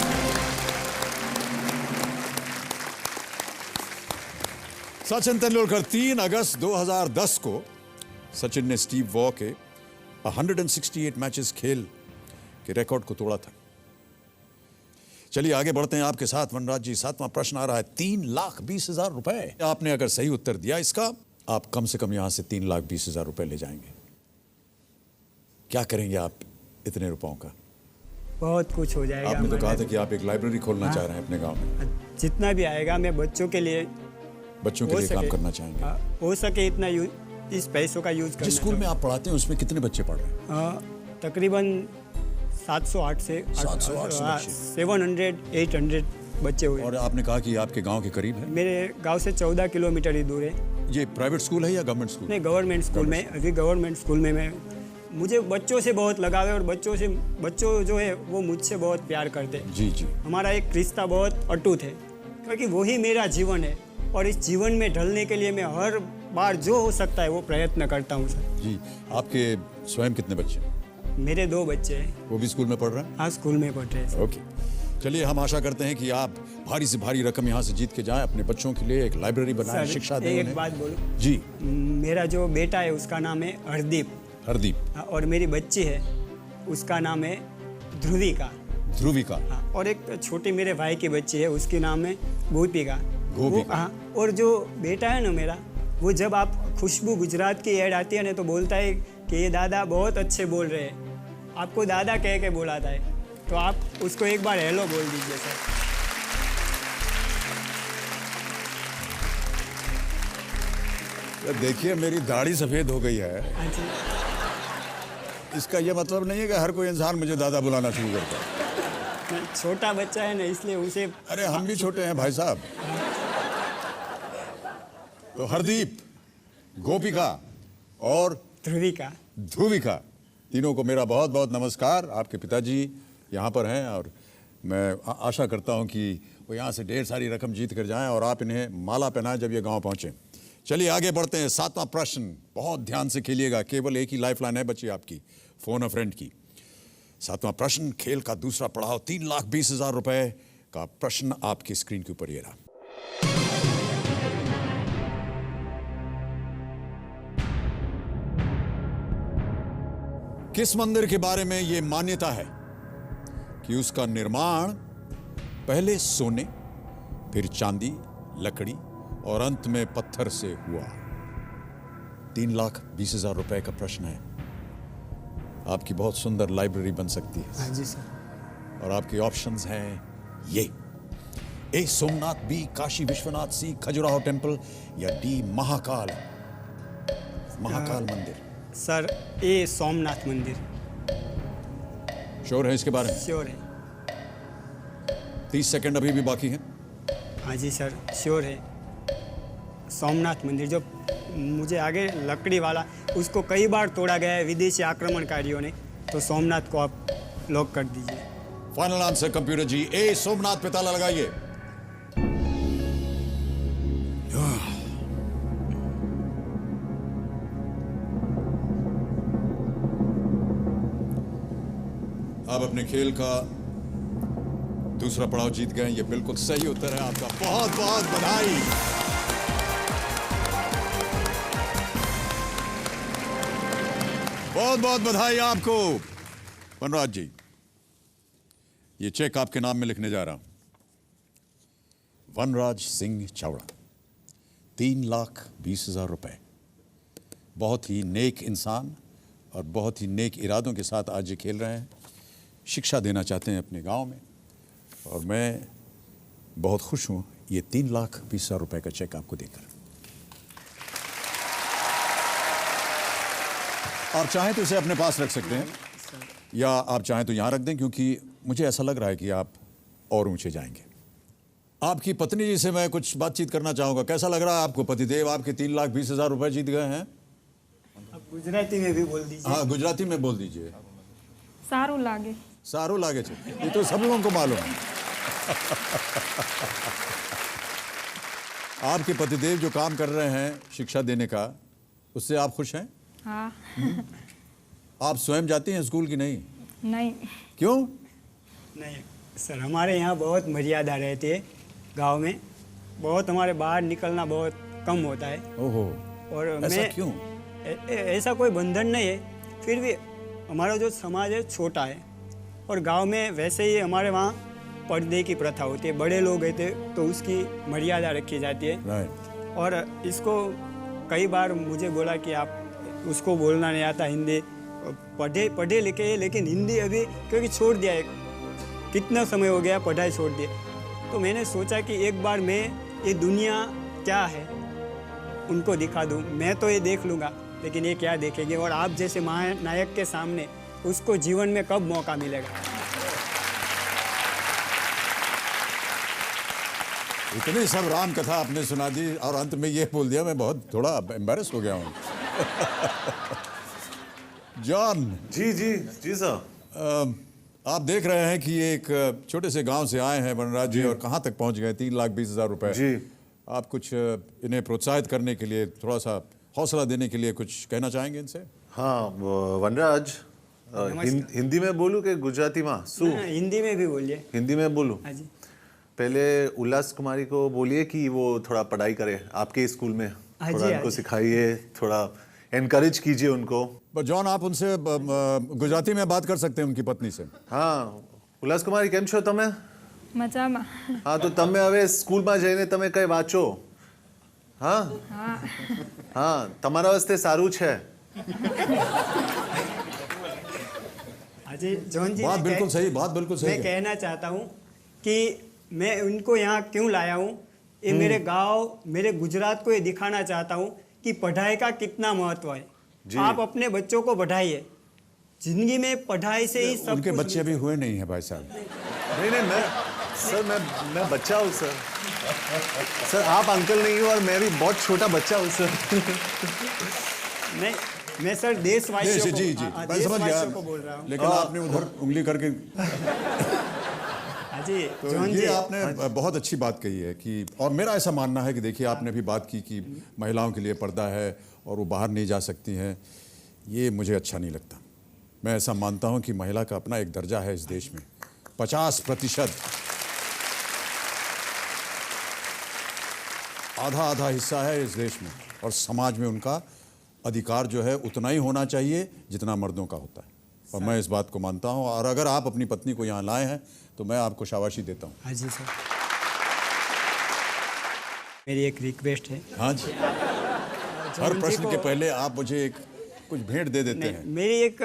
सचिन तेंदुलकर, 3 अगस्त 2010 को सचिन ने स्टीव वॉ के 168 मैचेस खेल के रिकॉर्ड को तोड़ा था। चलिए आगे बढ़ते हैं आपके साथ। वनराज जी, 7वां प्रश्न आ रहा है, 3,20,000 रुपए। आपने अगर सही उत्तर दिया इसका, आप कम से कम यहां से 3,20,000 रुपए ले जाएंगे। क्या करेंगे आप इतने रुपयों का? बहुत कुछ हो जाएगा। आपने तो कहा हमारे था कि आप एक लाइब्रेरी खोलना चाह रहे हैं अपने गांव में। जितना भी आएगा मैं बच्चों के लिए काम करना चाहेंगे। हो सके इतना इस पैसों का यूज करना। जिस स्कूल में आप पढ़ाते हैं उसमें कितने बच्चे पढ़ रहे हैं? तकरीबन 700-8 से 700-800 बच्चे हुए। और आपने कहा कि आपके गांव के करीब है? मेरे गांव से 14 किलोमीटर ही दूर है। ये प्राइवेट स्कूल है या गवर्नमेंट स्कूल? नहीं, गवर्नमेंट स्कूल में। अभी गवर्नमेंट स्कूल में मुझे बच्चों से बहुत लगाव है और बच्चों जो है वो मुझसे बहुत प्यार करते हैं। जी जी। हमारा एक रिश्ता बहुत अटूट है क्योंकि वही मेरा जीवन है और इस जीवन में ढलने के लिए मैं हर बार जो हो सकता है वो प्रयत्न करता हूँ सर। जी, आपके स्वयं कितने बच्चे हैं? मेरे 2 बच्चे हैं। वो भी स्कूल में पढ़ रहे हैं? हाँ, स्कूल में पढ़ रहे हैं। ओके, चलिए हम आशा करते हैं कि आप भारी से भारी रकम यहाँ से जीत के जाएं, अपने बच्चों के लिए एक लाइब्रेरी बनाएं, शिक्षा दें एक उन्हें। बात बोलूं? जी। मेरा जो बेटा है उसका नाम है हरदीप। हरदीप। और मेरी बच्ची है उसका नाम है ध्रुविका। ध्रुविका। हाँ, और एक छोटी मेरे भाई की बच्ची है उसकी नाम है गोपिका। गोपिका। हाँ, और जो बेटा है ना मेरा, वो जब आप खुशबू गुजरात की ऐड आती है ना तो बोलता है कि ये दादा बहुत अच्छे बोल रहे हैं। आपको दादा कह के बुलाता है, तो आप उसको एक बार हेलो बोल दीजिए सर। देखिए, मेरी दाढ़ी सफेद हो गई है। हाँ जी। इसका ये मतलब नहीं है कि हर कोई इंसान मुझे दादा बुलाना शुरू करता है। छोटा बच्चा है ना, इसलिए उसे। अरे हम भी छोटे हैं भाई साहब। तो हरदीप, गोपिका और ध्रुविका, तीनों को मेरा बहुत बहुत नमस्कार। आपके पिताजी यहाँ पर हैं और मैं आशा करता हूँ कि वो यहाँ से ढेर सारी रकम जीत कर जाएं और आप इन्हें माला पहनाएं जब ये गांव पहुँचें। चलिए आगे बढ़ते हैं। 7वां प्रश्न, बहुत ध्यान से खेलिएगा, केवल एक ही लाइफलाइन है बची आपकी, फोन अ फ्रेंड की। 7वां प्रश्न, खेल का दूसरा पड़ाव, 3,20,000 रुपए का प्रश्न आपकी स्क्रीन के ऊपर ये रहा। किस मंदिर के बारे में यह मान्यता है कि उसका निर्माण पहले सोने, फिर चांदी, लकड़ी और अंत में पत्थर से हुआ? 3,20,000 रुपए का प्रश्न है। आपकी बहुत सुंदर लाइब्रेरी बन सकती है। हाँ जी सर। और आपके ऑप्शंस हैं ये: ए सोमनाथ, बी काशी विश्वनाथ, सी खजुराहो टेम्पल, या डी महाकाल मंदिर। सर ए सोमनाथ मंदिर। श्योर है इसके बारे में? श्योर है। 30 सेकंड अभी भी बाकी है। हाँ जी सर, श्योर है। सोमनाथ मंदिर जो मुझे आगे लकड़ी वाला, उसको कई बार तोड़ा गया है विदेशी आक्रमणकारियों ने, तो सोमनाथ को आप लॉक कर दीजिए। फाइनल आंसर कंप्यूटर जी, ए सोमनाथ पे ताला लगाइए। आप अपने खेल का दूसरा पड़ाव जीत गए। ये बिल्कुल सही उत्तर है आपका। बहुत बहुत बधाई। बहुत बहुत बधाई आपको। वनराज जी, ये चेक आपके नाम में लिखने जा रहा हूं। वनराज सिंह चावड़ा, 3,20,000 रुपए। बहुत ही नेक इंसान और बहुत ही नेक इरादों के साथ आज ये खेल रहे हैं, शिक्षा देना चाहते हैं अपने गांव में, और मैं बहुत खुश हूं ये 3,20,000 रुपए का चेक आपको देकर। आप चाहें तो इसे अपने पास रख सकते हैं, या आप चाहें तो यहां रख दें, क्योंकि मुझे ऐसा लग रहा है कि आप और ऊंचे जाएंगे। आपकी पत्नी जी से मैं कुछ बातचीत करना चाहूंगा। कैसा लग रहा है आपको? पतिदेव आपके 3,20,000 रुपए जीत गए हैं। आप गुजराती में भी बोल दीजिए। हाँ, गुजराती में बोल दीजिए। सारू लागे। सारू लागे छे, ये तो सब लोगों को मालूम है। आपके पतिदेव जो काम कर रहे हैं शिक्षा देने का, उससे आप खुश हैं? हाँ। आप स्वयं जाती हैं स्कूल की नहीं? नहीं। क्यों? नहीं सर, हमारे यहाँ बहुत मर्यादा रहती है गांव में। बहुत हमारे बाहर निकलना बहुत कम होता है। ओहो, और ऐसा क्यों? ऐसा कोई बंधन नहीं है, फिर भी हमारा जो समाज है छोटा है, और गांव में वैसे ही हमारे वहाँ पर्दे की प्रथा होती है। बड़े लोग रहते तो उसकी मर्यादा रखी जाती है। राइट। और इसको कई बार मुझे बोला कि आप, उसको बोलना नहीं आता हिंदी, पढ़े लिखे है, लेकिन हिंदी अभी क्योंकि छोड़ दिया है, कितना समय हो गया पढ़ाई छोड़ दिया। तो मैंने सोचा कि एक बार मैं ये दुनिया क्या है उनको दिखा दूँ। मैं तो ये देख लूँगा, लेकिन ये क्या देखेंगे, और आप जैसे महानायक के सामने उसको जीवन में कब मौका मिलेगा। इतनी सब राम कथा आपने सुना दी और अंत में ये बोल दिया, मैं बहुत थोड़ा एम्बैरेस हो गया हूँ। जॉन जी जी जी सर। आप देख रहे हैं कि एक छोटे से गांव से आए हैं वनराज जी, और कहाँ तक पहुँच गए? 3,20,000 रुपए। जी। आप कुछ इन्हें प्रोत्साहित करने के लिए, थोड़ा सा हौसला देने के लिए कुछ कहना चाहेंगे इनसे? हाँ वनराज, हिंदी में बोलूं कि गुजराती में? हिंदी में भी बोलिए। हिंदी में बोलूं? हाँ जी। पहले उल्लास कुमारी को बोलिए कि वो थोड़ा पढ़ाई करे आपके स्कूल में, थोड़ा उनको सिखाइए, थोड़ा एनकरेज कीजिए उनको। पर जॉन, आप उनसे गुजराती में बात कर सकते हैं उनकी पत्नी से। हाँ, उल्लास कुमारी केम छो તમે? મજામાં। हाँ, तो તમે હવે સ્કૂલમાં જઈને તમે કઈ વાંચો? हाँ हाँ, તમારા વાસ્તે સારું છે। जी जॉन जी, बात बिल्कुल सही, बात बिल्कुल सही मैं है। कहना चाहता हूँ कि मैं उनको यहाँ क्यों लाया हूँ, ये मेरे गांव, मेरे गुजरात को ये दिखाना चाहता हूँ कि पढ़ाई का कितना महत्व है। आप अपने बच्चों को बढ़ाइए, जिंदगी में पढ़ाई से ही सब उनके कुछ बच्चे अभी हुए नहीं है भाई साहब। नहीं मैं बच्चा हूँ सर। सर आप अंकल नहीं हो और मैं भी बहुत छोटा बच्चा हूँ सर। नहीं, मैं सर देशवासियों को, जी जी, मैं समझ गया, देशवासियों को बोल रहा हूँ। लेकिन आपने उधर उंगली करके जी तो जॉन ये जी, आपने बहुत अच्छी बात कही है कि, और मेरा ऐसा मानना है कि देखिए, आपने भी बात की कि महिलाओं के लिए पर्दा है और वो बाहर नहीं जा सकती हैं। ये मुझे अच्छा नहीं लगता। मैं ऐसा मानता हूं कि महिला का अपना एक दर्जा है इस देश में। 50% आधा हिस्सा है इस देश में, और समाज में उनका अधिकार जो है उतना ही होना चाहिए जितना मर्दों का होता है। और मैं इस बात को मानता हूँ, और अगर आप अपनी पत्नी को यहाँ लाए हैं तो मैं आपको शाबाशी देता हूँ। हाँ जी सर, मेरी एक रिक्वेस्ट है। हाँ जी, हर प्रश्न के पहले आप मुझे एक कुछ भेंट दे देते हैं। मेरी एक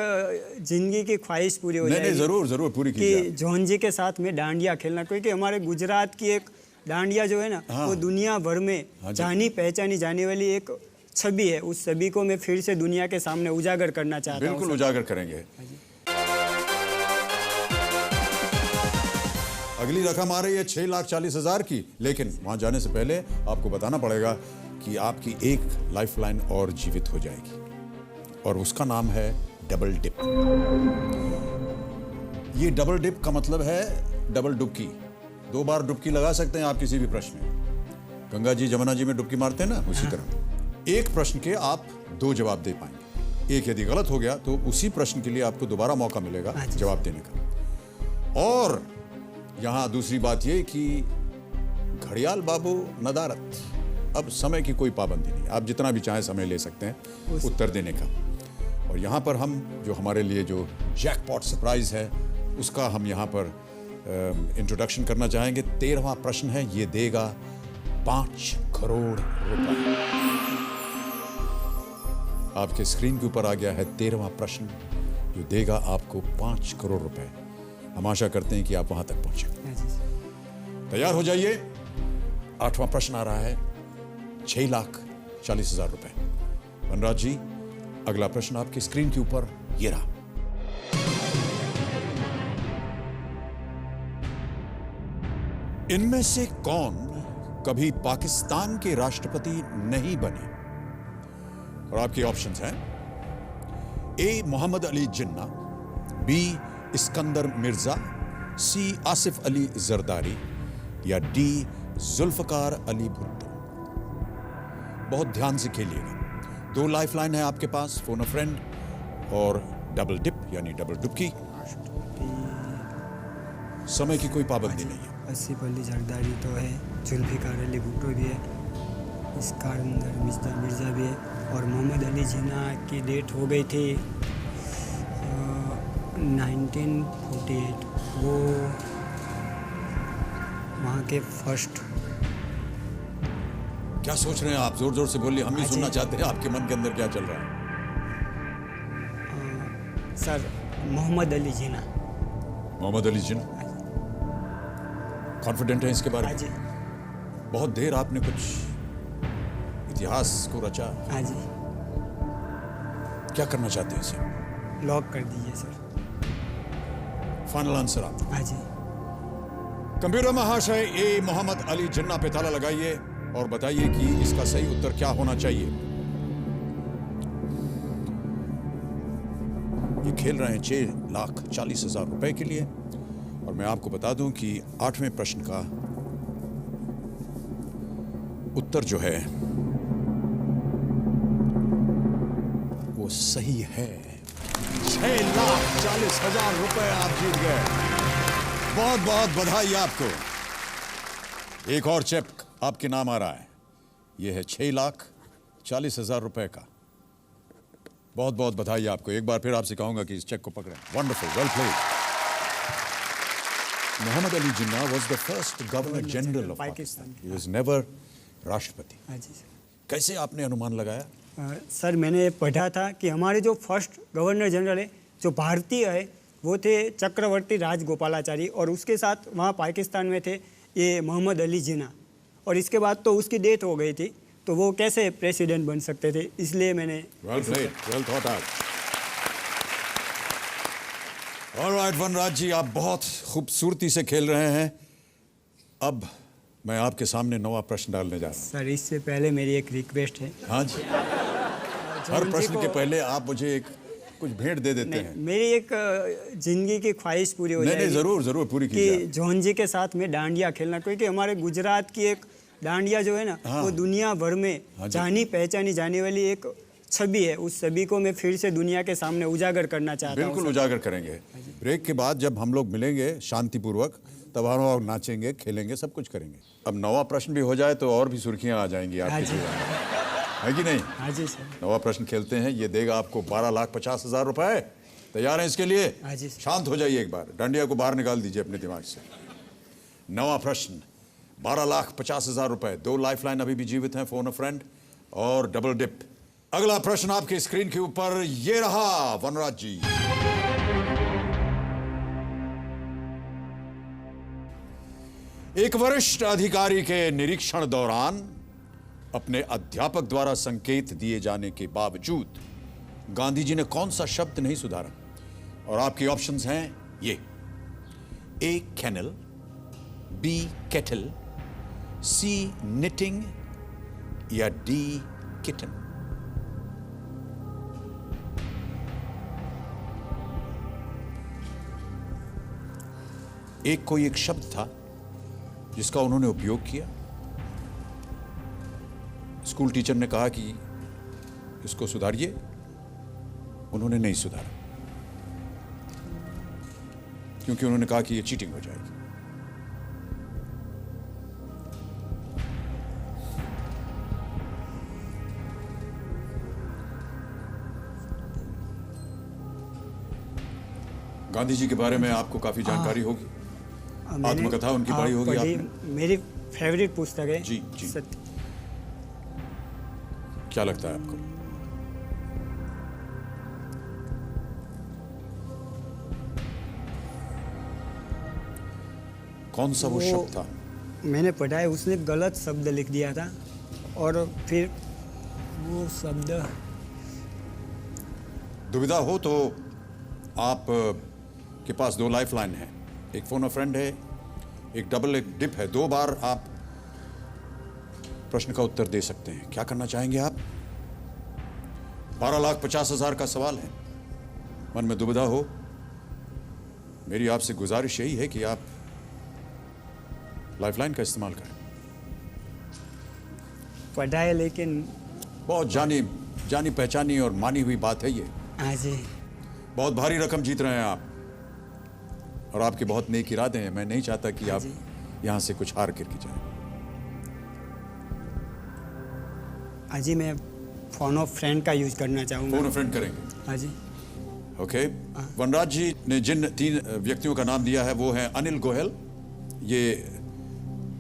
जिंदगी की ख्वाहिश पूरी हो जाएगी। नहीं, जरूर जरूर पूरी कीजिए। कि जॉन जी के साथ में डांडिया खेलना, क्योंकि हमारे गुजरात की एक डांडिया जो है ना, वो दुनिया भर में जानी पहचानी जाने वाली एक छवि है। उस छवि को मैं फिर से दुनिया के सामने उजागर करना चाहता हूँ। बिल्कुल उजागर करेंगे। अगली रकम आ रही है 6,40,000 की, लेकिन वहां जाने से पहले आपको बताना पड़ेगा कि आपकी एक लाइफलाइन और जीवित हो जाएगी, और उसका नाम है डबल डिप। ये डबल डिप का मतलब है डबल डुबकी। 2 बार डुबकी लगा सकते हैं आप किसी भी प्रश्न में। गंगा जी जमुना जी में डुबकी मारते हैं ना, उसी तरह एक प्रश्न के आप 2 जवाब दे पाएंगे। एक यदि गलत हो गया तो उसी प्रश्न के लिए आपको दोबारा मौका मिलेगा जवाब देने का। और यहां दूसरी बात यह कि घड़ियाल बाबू नदारत, अब समय की कोई पाबंदी नहीं, आप जितना भी चाहें समय ले सकते हैं उत्तर देने का। और यहाँ पर हम जो हमारे लिए जो जैकपॉट सरप्राइज है उसका हम यहाँ पर इंट्रोडक्शन करना चाहेंगे। 13वां प्रश्न है, ये देगा 5 करोड़ रुपए। आपके स्क्रीन के ऊपर आ गया है 13वां प्रश्न, जो देगा आपको 5 करोड़ रुपए। हम आशा करते हैं कि आप वहां तक पहुंचे। तैयार हो जाइए। 8वां प्रश्न आ रहा है 6,40,000 रुपए। वनराज जी, अगला प्रश्न आपकी स्क्रीन के ऊपर ये रहा। इनमें से कौन कभी पाकिस्तान के राष्ट्रपति नहीं बने? और आपके ऑप्शंस हैं ए मोहम्मद अली जिन्ना, बी इस्कंदर मिर्जा, सी आसिफ अली जरदारी, या डी जुल्फकार अली भुट्टो। बहुत ध्यान से खेलिएगा। 2 लाइफलाइन है आपके पास, फोन अ फ्रेंड और डबल डिप यानी डबल डुबकी। समय की कोई पाबंदी नहीं है। आसिफ अली जरदारी तो है, जुल्फिकार अली भुट्टो भी है, इस्कंदर मिर्जा भी है, और मोहम्मद अली जिन्ना की डेट हो गई थी 1948। वो वहाँ के फर्स्ट। क्या सोच रहे हैं आप? जोर जोर से बोलिए, हम भी सुनना चाहते हैं आपके मन के अंदर क्या चल रहा है। सर, मोहम्मद अली जिन्ना। मोहम्मद अली जिन्ना, कॉन्फिडेंट है इसके बारे में? जी। बहुत देर आपने कुछ इतिहास को रचा। हाँ जी। क्या करना चाहते हैं इसे? लॉक कर दीजिए सर। फाइनल आंसर आप? हाँ जी। कंप्यूटर महाशय, ए मोहम्मद अली जिन्ना पे ताला लगाइए और बताइए कि इसका सही उत्तर क्या होना चाहिए। ये खेल रहे हैं 6,40,000 रुपए के लिए, और मैं आपको बता दूं कि 8वें प्रश्न का उत्तर जो है वो सही है। 6,40,000 रुपए आप जीत गए। बहुत बहुत बधाई आपको। एक और चेक आपके नाम आ रहा है, यह है 6,40,000 रुपए का। बहुत बहुत बधाई आपको। एक बार फिर आपसे कहूंगा कि इस चेक को पकड़ें। Wonderful, well played. Mohammad Ali Jinnah was the first Governor General of Pakistan. He was never राष्ट्रपति। हाँ जी सर। कैसे आपने अनुमान लगाया? सर, मैंने पढ़ा था कि हमारे जो फर्स्ट गवर्नर जनरल है, जो भारतीय है, वो थे चक्रवर्ती राजगोपालाचारी, और उसके साथ वहाँ पाकिस्तान में थे ये मोहम्मद अली जिन्ना। और इसके बाद तो उसकी डेथ हो गई थी, तो वो कैसे प्रेसिडेंट बन सकते थे, इसलिए मैंने। Well played, well thought out. Alright Vanraj ji, आप बहुत खूबसूरती से खेल रहे हैं। अब मैं आपके सामने 9वां प्रश्न डालने जा रहा हूं। सर, इससे पहले मेरी एक रिक्वेस्ट है। हाँ जी। हर प्रश्न के पहले आप मुझे एक कुछ भेंट दे देते हैं। मेरी एक जिंदगी की ख्वाहिश पूरी हो जाएगी। नहीं, जरूर जरूर पूरी कीजिए। कि जॉन जी के साथ में डांडिया खेलना, क्योंकि हमारे गुजरात की एक डांडिया जो है ना, वो दुनिया भर में जानी पहचानी जाने वाली एक छवि है। उस छवि को मैं फिर से दुनिया के सामने उजागर करना चाहता हूँ। बिल्कुल उजागर करेंगे। ब्रेक के बाद जब हम लोग मिलेंगे शांतिपूर्वक, तब हम लोग नाचेंगे, खेलेंगे, सब कुछ करेंगे। अब 9वां प्रश्न भी हो जाए तो और भी सुर्खियां आ जाएंगी आपके जीवन में, है कि नहीं? हाँ जी सर। 9वां प्रश्न खेलते हैं। ये देगा आपको 12,50,000 रुपए। तैयार हैं इसके लिए? हाँ जी सर। शांत हो जाइए एक बार, डंडिया को बाहर निकाल दीजिए अपने दिमाग से। नवा प्रश्न, 12,50,000 रुपए, 2 लाइफलाइन अभी भी जीवित हैं, फोन अ फ्रेंड और डबल डिप। अगला प्रश्न आपके स्क्रीन के ऊपर ये रहा, वनराज जी। एक वरिष्ठ अधिकारी के निरीक्षण दौरान अपने अध्यापक द्वारा संकेत दिए जाने के बावजूद गांधी जी ने कौन सा शब्द नहीं सुधारा? और आपके ऑप्शंस हैं ये: ए कैनल, बी केटल, सी निटिंग या डी किटन। एक कोई एक शब्द था जिसका उन्होंने उपयोग किया, स्कूल टीचर ने कहा कि इसको सुधारिए, उन्होंने नहीं सुधारा क्योंकि उन्होंने कहा कि ये चीटिंग हो जाएगी। गांधी जी के बारे में आपको काफी जानकारी होगी, मैंने आत्मकथा उनकी पढ़ी होगी पढ़ी, आपने। मेरी फेवरेट पुस्तक है। जी, जी। सत्य। क्या लगता है आपको? कौन सा वो शब्द था? मैंने पढ़ा है, उसने गलत शब्द लिख दिया था और फिर वो शब्द। दुविधा हो तो आप के पास 2 लाइफलाइन है, एक फोन अ फ्रेंड है, एक डबल एक डिप है। 2 बार आप प्रश्न का उत्तर दे सकते हैं। क्या करना चाहेंगे आप? 12,50,000 का सवाल है। मन में दुविधा हो, मेरी आपसे गुजारिश यही है कि आप लाइफलाइन का इस्तेमाल करें। पढ़ा है लेकिन बहुत जानी पहचानी और मानी हुई बात है ये। हाँ जी। बहुत भारी रकम जीत रहे हैं आप और आपके बहुत नेक इरादे हैं। मैं नहीं चाहता कि आप यहां से कुछ हार कर जाएं। हाँ जी, मैं फोन ऑफ फ्रेंड का यूज करना चाहूँगा। फोन अ फ्रेंड करेंगे? हाँ जी। ओके। वनराज जी ने जिन 3 व्यक्तियों का नाम दिया है वो है अनिल गोयल, ये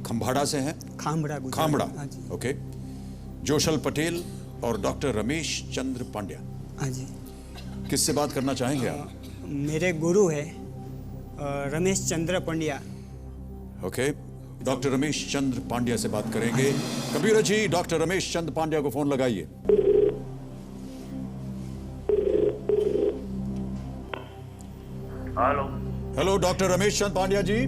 खंभाड़ा से हैं, खामड़ा गुजरात। खामड़ा। हाँ जी। ओके। जोशल पटेल और डॉक्टर रमेश चंद्र पांड्या। हाँ जी। किससे बात करना चाहेंगे आप? मेरे गुरु है रमेश चंद्र पंड्या। ओके, डॉक्टर रमेश चंद्र पांड्या से बात करेंगे। कबीर जी, डॉक्टर रमेश चंद्र पांड्या को फोन लगाइए। Hello. Hello doctor Ramesh Chandra Pandya जी।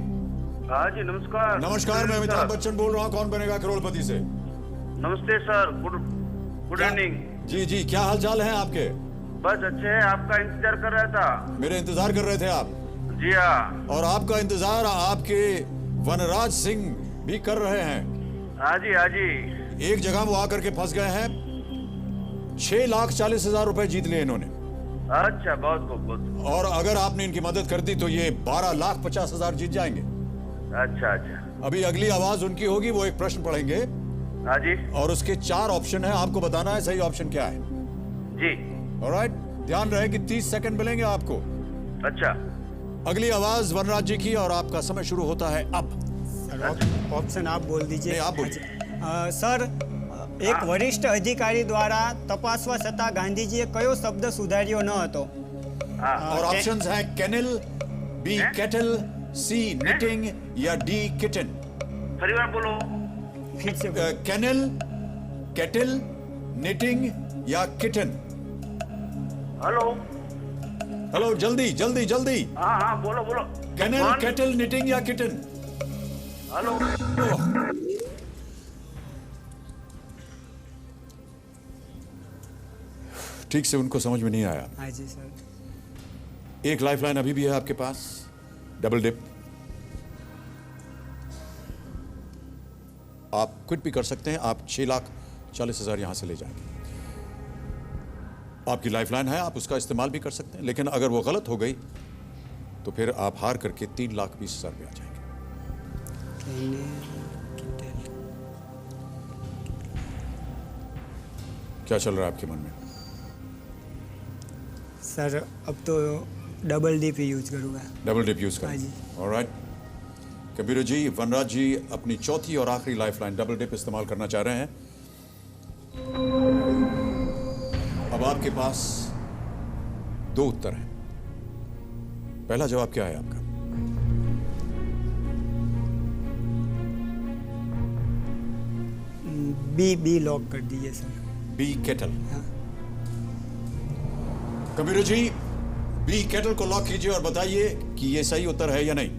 हाँ जी, नमस्कार। नमस्कार, मैं अमिताभ बच्चन बोल रहा हूँ, कौन बनेगा करोड़पति से। नमस्ते सर, गुड इवनिंग। जी जी, क्या हाल चाल है आपके? बस अच्छे है, आपका इंतजार कर रहा था। मेरे इंतजार कर रहे थे आप? जी हाँ। और आपका इंतजार आपके वनराज सिंह भी कर रहे हैं। हाँ जी, हाँ जी। एक जगह वो आकर के फंस गए हैं। 6,40,000 रुपए जीत लिए इन्होंने। अच्छा, बहुत बहुत। और अगर आपने इनकी मदद कर दी तो ये 12,50,000 जीत जाएंगे। अच्छा अच्छा। अभी अगली आवाज उनकी होगी, वो एक प्रश्न पढ़ेंगे। हाँ जी। और उसके 4 ऑप्शन है, आपको बताना है सही ऑप्शन क्या है। जी। ऑलराइट, ध्यान रहे कि 30 सेकंड मिलेंगे आपको। अच्छा। अगली आवाज वनराज जी की और आपका समय शुरू होता है अब। सर, ऑप्शन आप बोल दीजिए। नहीं, आप बोलिए। सर, एक वरिष्ठ अधिकारी દ્વારા તપાસવા છતાં ગાંધીજીએ કયો શબ્દ સુધાર્યો ન હતો? और ऑप्शंस हैं कैनल, बी केटल, सी निटिंग या डी किटन। फरी बार बोलो। फिर से बोलो। कैनल, केटल, निटिंग या किटन। हेलो। हेलो, जल्दी जल्दी जल्दी। हाँ हाँ, बोलो बोलो। कैनल, केटल, निटिंग या किटन। हेलो। ठीक से उनको समझ में नहीं आया। हाँ जी सर। एक लाइफलाइन अभी भी है आपके पास, डबल डिप। आप क्विट भी कर सकते हैं, आप 6,40,000 यहां से ले जाएंगे। आपकी लाइफलाइन है, आप उसका इस्तेमाल भी कर सकते हैं, लेकिन अगर वो गलत हो गई तो फिर आप हार करके 3,20,000 पे आ जाएंगे। क्या चल रहा है आपके मन में? सर अब तो डबल डिप ही यूज करूँगा। डबल डिप यूज हाँ करें। जी। ऑलराइट कबीर जी, वनराज जी अपनी चौथी और आखिरी लाइफलाइन डबल डिप इस्तेमाल करना चाह रहे हैं। अब आपके पास 2 उत्तर हैं। पहला जवाब क्या है आपका? बी लॉक कर दीजिए सर। B kettle. हाँ। कबीर जी, बी केटल को लॉक कीजिए और बताइए कि यह सही उत्तर है या नहीं।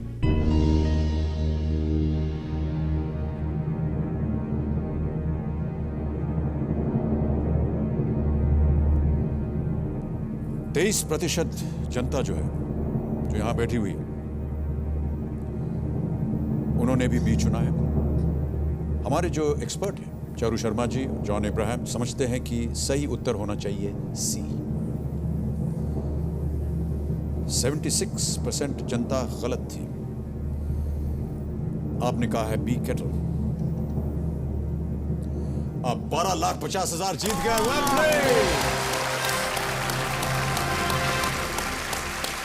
तेईस प्रतिशत जनता जो है, जो यहां बैठी हुई है, उन्होंने भी बी चुना है। हमारे जो एक्सपर्ट हैं चारू शर्मा जी, जॉन इब्राहिम, समझते हैं कि सही उत्तर होना चाहिए सी। 76% जनता गलत थी। आपने कहा है बी केटल। आप 12,50,000 जीत गए। Well played.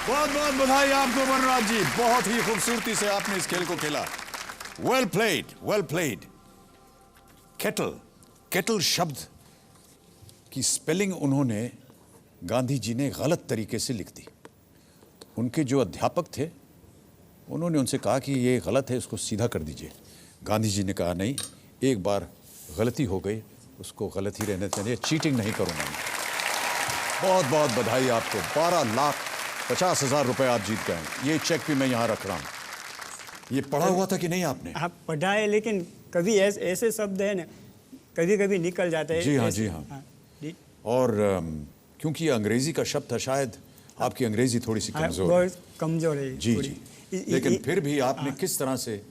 बहुत बहुत बधाई आपको वनराज जी, बहुत ही खूबसूरती से आपने इस खेल को खेला। Well played, well played. Kettle, kettle शब्द की स्पेलिंग उन्होंने, गांधी जी ने गलत तरीके से लिख दी। उनके जो अध्यापक थे उन्होंने उनसे कहा कि ये गलत है, इसको सीधा कर दीजिए। गांधी जी ने कहा नहीं, एक बार गलती हो गई, उसको गलत ही रहने चाहिए, चीटिंग नहीं करूंगा मैं। बहुत बहुत बधाई आपको। 12,50,000 रुपए आप जीत गए। ये चेक भी मैं यहाँ रख रहा हूँ। ये पढ़ा हुआ था कि नहीं आपने? आप पढ़ा है, लेकिन कभी ऐसे शब्द है ना, कभी कभी निकल जाते हैं। जी हाँ, जी हाँ। जी। और क्योंकि ये अंग्रेजी का शब्द था, शायद आपकी अंग्रेजी थोड़ी सी कमजोर है। बहुत कमजोर है जी थोड़ी। जी। लेकिन फिर भी आपने किस तरह से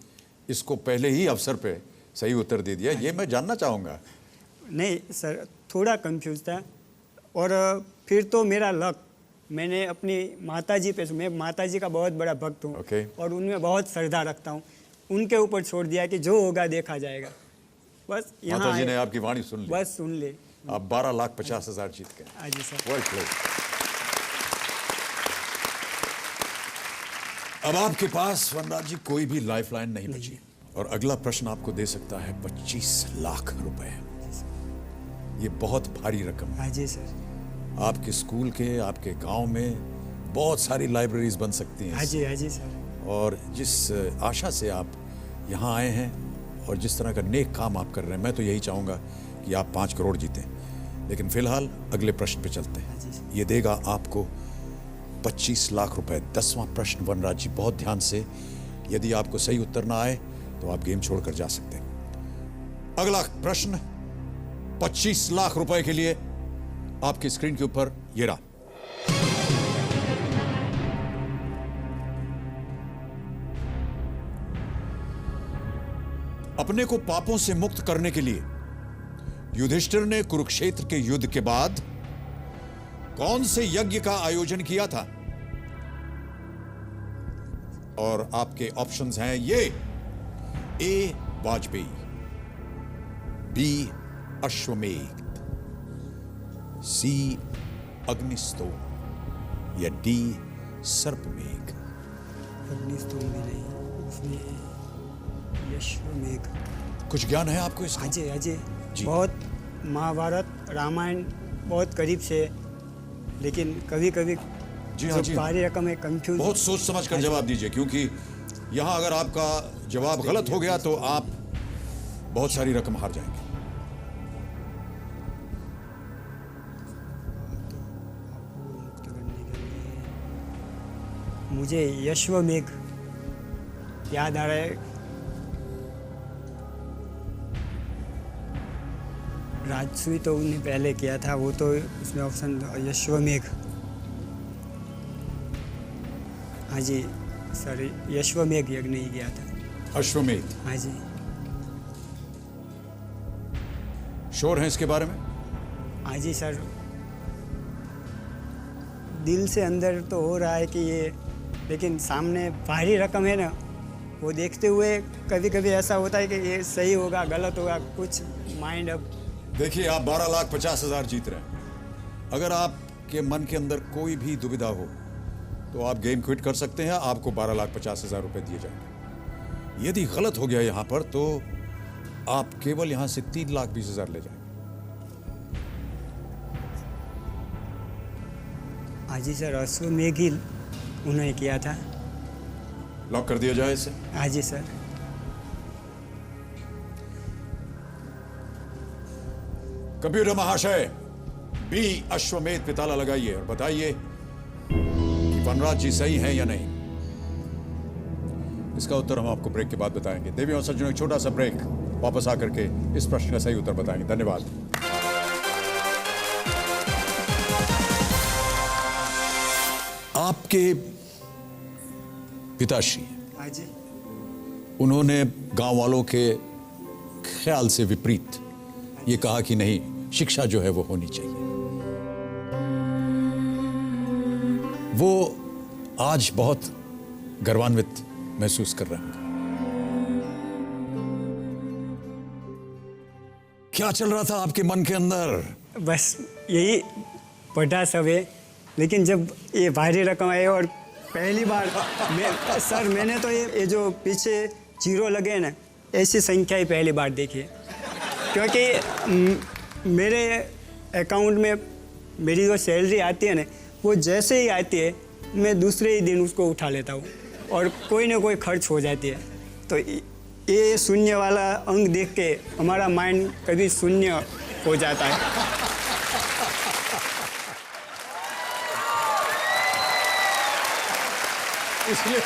इसको पहले ही अवसर पे सही उत्तर दे दिया, ये मैं जानना चाहूंगा। नहीं सर, थोड़ा कंफ्यूज था। और फिर तो मेरा लक, मैंने अपनी माताजी पे, मैं माताजी का बहुत बड़ा भक्त हूँ। Okay. और उनमें बहुत श्रद्धा रखता हूँ। उनके ऊपर छोड़ दिया कि जो होगा देखा जाएगा। बस यहाँ माता जी ने आए, आपकी वाणी सुन ली। बस सुन ले। आप 12,50,000 जीत गए। हाँ जी सर। Well played. अब आपके पास वनराज जी कोई भी लाइफलाइन नहीं बची और अगला प्रश्न आपको दे सकता है 25 लाख रुपए। ये बहुत भारी रकम है। हाँ जी सर। आपके स्कूल के, आपके गांव में बहुत सारी लाइब्रेरीज बन सकती हैं। हाँ जी सर। और जिस आशा से आप यहाँ आए हैं और जिस तरह का नेक काम आप कर रहे हैं, मैं तो यही चाहूँगा कि आप 5 करोड़ जीतें। लेकिन फिलहाल अगले प्रश्न पे चलते हैं। ये देगा आपको 25 लाख रुपए। 10वां प्रश्न वनराज जी, बहुत ध्यान से, यदि आपको सही उत्तर ना आए तो आप गेम छोड़कर जा सकते हैं। अगला प्रश्न 25 लाख रुपए के लिए आपकी स्क्रीन के ऊपर ये रहा। अपने को पापों से मुक्त करने के लिए युधिष्ठिर ने कुरुक्षेत्र के युद्ध के बाद कौन से यज्ञ का आयोजन किया था? और आपके ऑप्शंस हैं ये: ए वाजपेयी, बी अश्वमेध, सी अग्निस्तोम या डी सर्पमेघ। अग्निस्तोम भी नहीं, उसमें यश्वमेघ। कुछ ज्ञान है आपको इसका? अजय जी। बहुत महाभारत रामायण बहुत करीब से, लेकिन कभी कभी जी हाँ, जी हाँ। भारी रकम है, कंफ्यूज। बहुत सोच समझ कर जवाब दीजिए, क्योंकि यहां अगर आपका जवाब गलत हो गया तो आप बहुत सारी रकम हार जाएंगे। मुझे यश्वमेघ याद आ रहा है। राजसूय तो उन्हें पहले किया था, वो तो इसमें ऑप्शन यश्वमेघ। हाँ जी सर, यश्वमेघ यज्ञ ही किया था। अश्वमेध। हाँ जी। श्योर हैं इसके बारे में? हाँ जी सर, दिल से अंदर तो हो रहा है कि ये, लेकिन सामने भारी रकम है ना, वो देखते हुए कभी कभी ऐसा होता है कि ये सही होगा गलत होगा, कुछ माइंड अब। देखिए, आप 12,50,000 जीत रहे हैं। अगर आप आपके मन के अंदर कोई भी दुविधा हो तो आप गेम क्विट कर सकते हैं। आपको 12,50,000 रुपए दिए जाएंगे। यदि गलत हो गया यहां पर तो आप केवल यहां से 3,20,000 ले जाएंगे। हाँ जी सर, अश्वमेघ ही उन्होंने किया था। लॉक कर दिया जाए इसे। हाँ जी सर। कंप्यूटर महाशय, बी अश्वमेध पे ताला लगाइए और बताइए कि वनराज जी सही हैं या नहीं। इसका उत्तर हम आपको ब्रेक के बाद बताएंगे। देवियों और सज्जनों, एक छोटा सा ब्रेक, वापस आकर के इस प्रश्न का सही उत्तर बताएंगे। धन्यवाद। आपके पिताश्री, हाँ जी। उन्होंने गांव वालों के ख्याल से विपरीत ये कहा कि नहीं, शिक्षा जो है वो होनी चाहिए। वो आज बहुत गर्वान्वित महसूस कर रहे हैं। क्या चल रहा था आपके मन के अंदर? बस यही पढ़ा सब है, लेकिन जब ये भारी रकम आई और पहली बार सर मैंने तो ये जो पीछे जीरो लगे ना, ऐसी संख्या ही पहली बार देखी है। क्योंकि मेरे अकाउंट में मेरी जो सैलरी आती है ना, वो जैसे ही आती है मैं दूसरे ही दिन उसको उठा लेता हूँ और कोई ना कोई खर्च हो जाती है। तो ये शून्य वाला अंक देख के हमारा माइंड कभी शून्य हो जाता है। इसलिए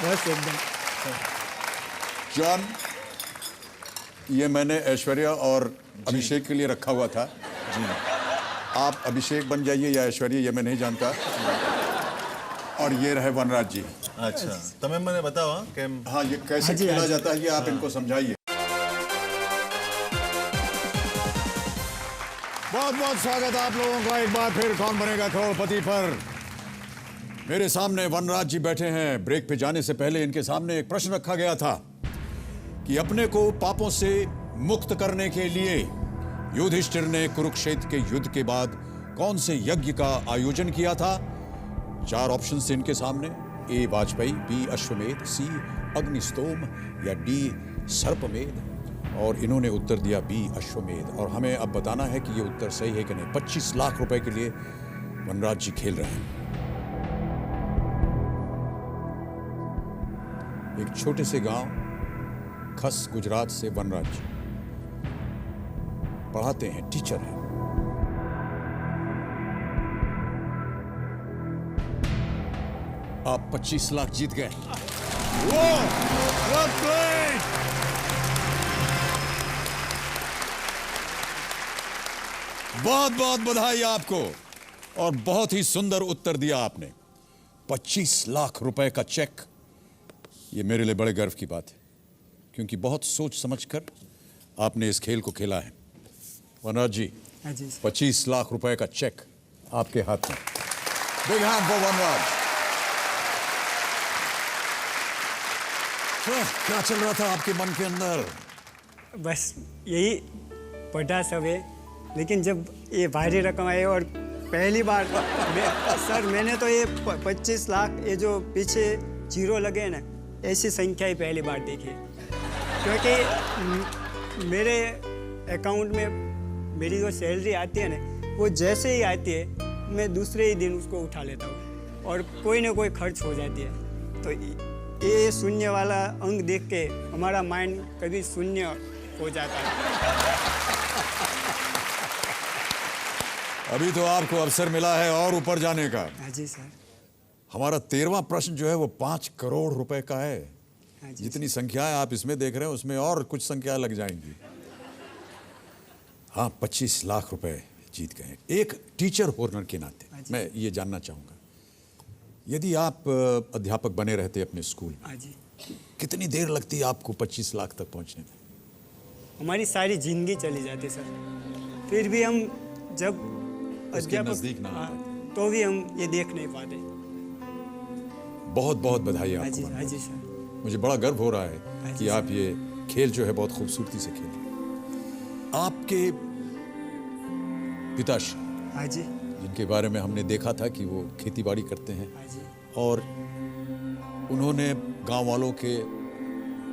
बस एकदम। जॉन, ये मैंने ऐश्वर्या और अभिषेक के लिए रखा हुआ था। जी, आप अभिषेक बन जाइए या ऐश्वर्या, ये मैं नहीं जानता। और ये रहे वनराज जी। अच्छा, तमें मैंने बताओ कि हाँ, ये कैसे हाँ जी, खेला हाँ जी। जाता है, ये आप इनको समझाइए। बहुत बहुत स्वागत आप लोगों का एक बार फिर कौन बनेगा करोड़पति पर। मेरे सामने वनराज जी बैठे हैं। ब्रेक पे जाने से पहले इनके सामने एक प्रश्न रखा गया था कि अपने को पापों से मुक्त करने के लिए युधिष्ठिर ने कुरुक्षेत्र के युद्ध के बाद कौन से यज्ञ का आयोजन किया था। 4 ऑप्शन थे इनके सामने, ए वाजपेयी, बी अश्वमेध, सी अग्निस्तोम या डी सर्पमेध। और इन्होंने उत्तर दिया बी अश्वमेध। और हमें अब बताना है कि ये उत्तर सही है कि नहीं। 25 लाख रुपए के लिए वनराज जी खेल रहे हैं। एक छोटे से गांव खस गुजरात से वनराज जी पढ़ाते हैं, टीचर हैं। आप 25 लाख जीत गए। बहुत बहुत बधाई आपको, और बहुत ही सुंदर उत्तर दिया आपने। 25 लाख रुपए का चेक, ये मेरे लिए बड़े गर्व की बात है, क्योंकि बहुत सोच समझकर आपने इस खेल को खेला है। वनराज जी, हाँ जी। 25 लाख रुपए का चेक आपके हाथ में। बिग हैंड फॉर वनराज। क्या चल रहा था आपके मन के अंदर? बस यही पढ़ा सब है, लेकिन जब ये भारी रकम आई और पहली बार सर मैंने तो ये 25 लाख, ये जो पीछे जीरो लगे ना, ऐसी संख्या ही पहली बार देखी है। क्योंकि मेरे अकाउंट में मेरी जो सैलरी आती है ना, वो जैसे ही आती है मैं दूसरे ही दिन उसको उठा लेता हूँ और कोई ना कोई खर्च हो जाती है। तो ये शून्य वाला अंक देख के हमारा माइंड कभी शून्य हो जाता है। अभी तो आपको अवसर मिला है और ऊपर जाने का। हाँ जी सर। हमारा 13वां प्रश्न जो है वो 5 करोड़ रुपए का है। हाँ जी। जितनी संख्याएं आप इसमें देख रहे हैं उसमें और कुछ संख्या लग जाएंगी। हाँ, 25 लाख रुपए जीत गए। एक टीचर होने के नाते मैं ये जानना चाहूंगा, यदि आप अध्यापक बने रहते अपने स्कूल में, हाँ जी। कितनी देर लगती आपको 25 लाख तक पहुंचने में? हमारी सारी जिंदगी चली जाती सर। फिर भी हम जब उसके नजदीक ना हाँ, तो भी हम ये देख नहीं पाते। बहुत बहुत बधाई हाँ आपको। जी, हाँ जी सर। मुझे बड़ा गर्व हो रहा है हाँ कि जी, आप ये खेल जो है बहुत खूबसूरती से खेल रहे हैं। आपके पिताश्री, हाँ जी, जिनके बारे में हमने देखा था कि वो खेतीबाड़ी करते हैं हाँ जी, और उन्होंने गांव वालों के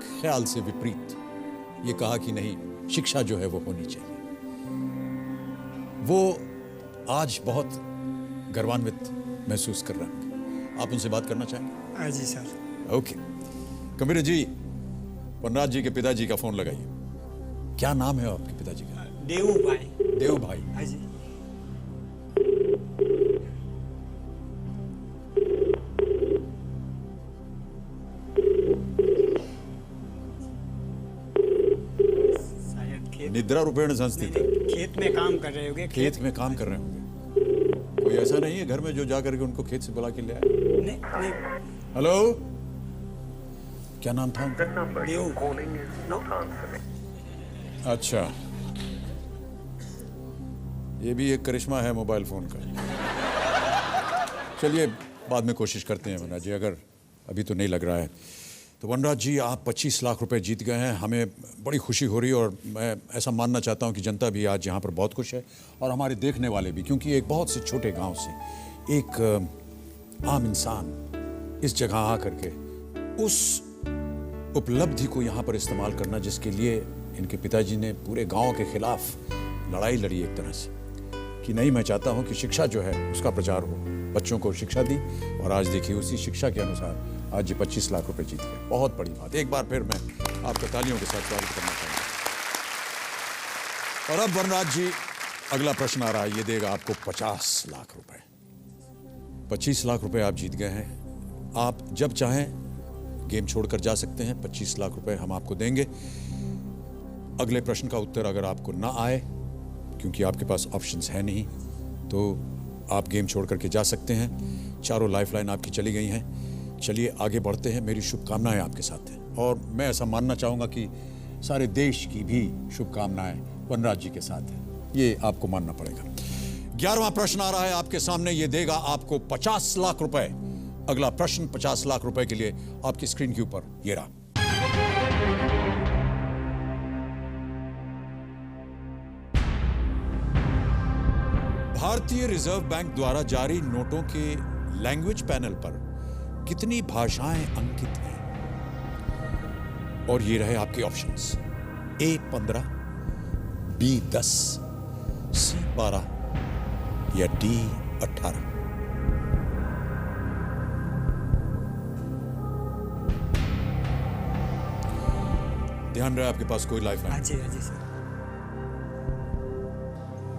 ख्याल से विपरीत ये कहा कि नहीं, शिक्षा जो है वो होनी चाहिए। वो आज बहुत गर्वान्वित महसूस कर रहे हैं। आप उनसे बात करना चाहेंगे? हाँ जी सर। ओके। कबीर जी, वनराज जी के पिताजी का फोन लगाइए। क्या नाम है आपके पिताजी का? देवू भाई। देव भाई। हाँ जी। शायद खेत निद्रा रूपेण संस्थित है। खेत में काम कर रहे होंगे। खेत में काम कर रहे होंगे। कोई ऐसा नहीं है घर में जो जा करके उनको खेत से बुला के ले आए? नहीं नहीं, हेलो, क्या नाम था उनका? देवू। अच्छा, ये भी एक करिश्मा है मोबाइल फोन का। चलिए बाद में कोशिश करते हैं वनराज जी, अगर अभी तो नहीं लग रहा है तो। वनराज जी, आप 25 लाख रुपए जीत गए हैं, हमें बड़ी खुशी हो रही है और मैं ऐसा मानना चाहता हूं कि जनता भी आज यहाँ पर बहुत खुश है और हमारे देखने वाले भी, क्योंकि एक बहुत से छोटे गांव से एक आम इंसान इस जगह आ करके उस उपलब्धि को यहाँ पर इस्तेमाल करना जिसके लिए इनके पिताजी ने पूरे गांव के खिलाफ लड़ाई लड़ी एक तरह से, कि नहीं, मैं चाहता हूं कि शिक्षा जो है उसका प्रचार हो, बच्चों को शिक्षा दी और आज देखिए उसी शिक्षा के अनुसार आज ये 25 लाख रुपए जीत गए। बहुत बड़ी बात। एक बार फिर मैं आपका तालियों के साथ स्वागत करना चाहूंगा। और अब वनराज जी, अगला प्रश्न आ रहा है, ये देगा आपको 50 लाख रुपए। 25 लाख रुपए आप जीत गए हैं। आप जब चाहें गेम छोड़कर जा सकते हैं। 25 लाख रुपए हम आपको देंगे। अगले प्रश्न का उत्तर अगर आपको ना आए, क्योंकि आपके पास ऑप्शंस है नहीं, तो आप गेम छोड़ करके जा सकते हैं। चारों लाइफलाइन आपकी चली गई हैं। चलिए आगे बढ़ते हैं। मेरी शुभकामनाएं आपके साथ हैं और मैं ऐसा मानना चाहूँगा कि सारे देश की भी शुभकामनाएं वनराज जी के साथ हैं। ये आपको मानना पड़ेगा। 11वां प्रश्न आ रहा है आपके सामने, ये देगा आपको 50 लाख रुपए। अगला प्रश्न 50 लाख रुपए के लिए आपकी स्क्रीन के ऊपर ये रहा। भारतीय रिजर्व बैंक द्वारा जारी नोटों के लैंग्वेज पैनल पर कितनी भाषाएं अंकित हैं? और ये रहे आपके ऑप्शंस: A 15, B 10, C 12 या D 18। ध्यान रहे आपके पास कोई लाइफ हाँ जी, हाँ जी सर।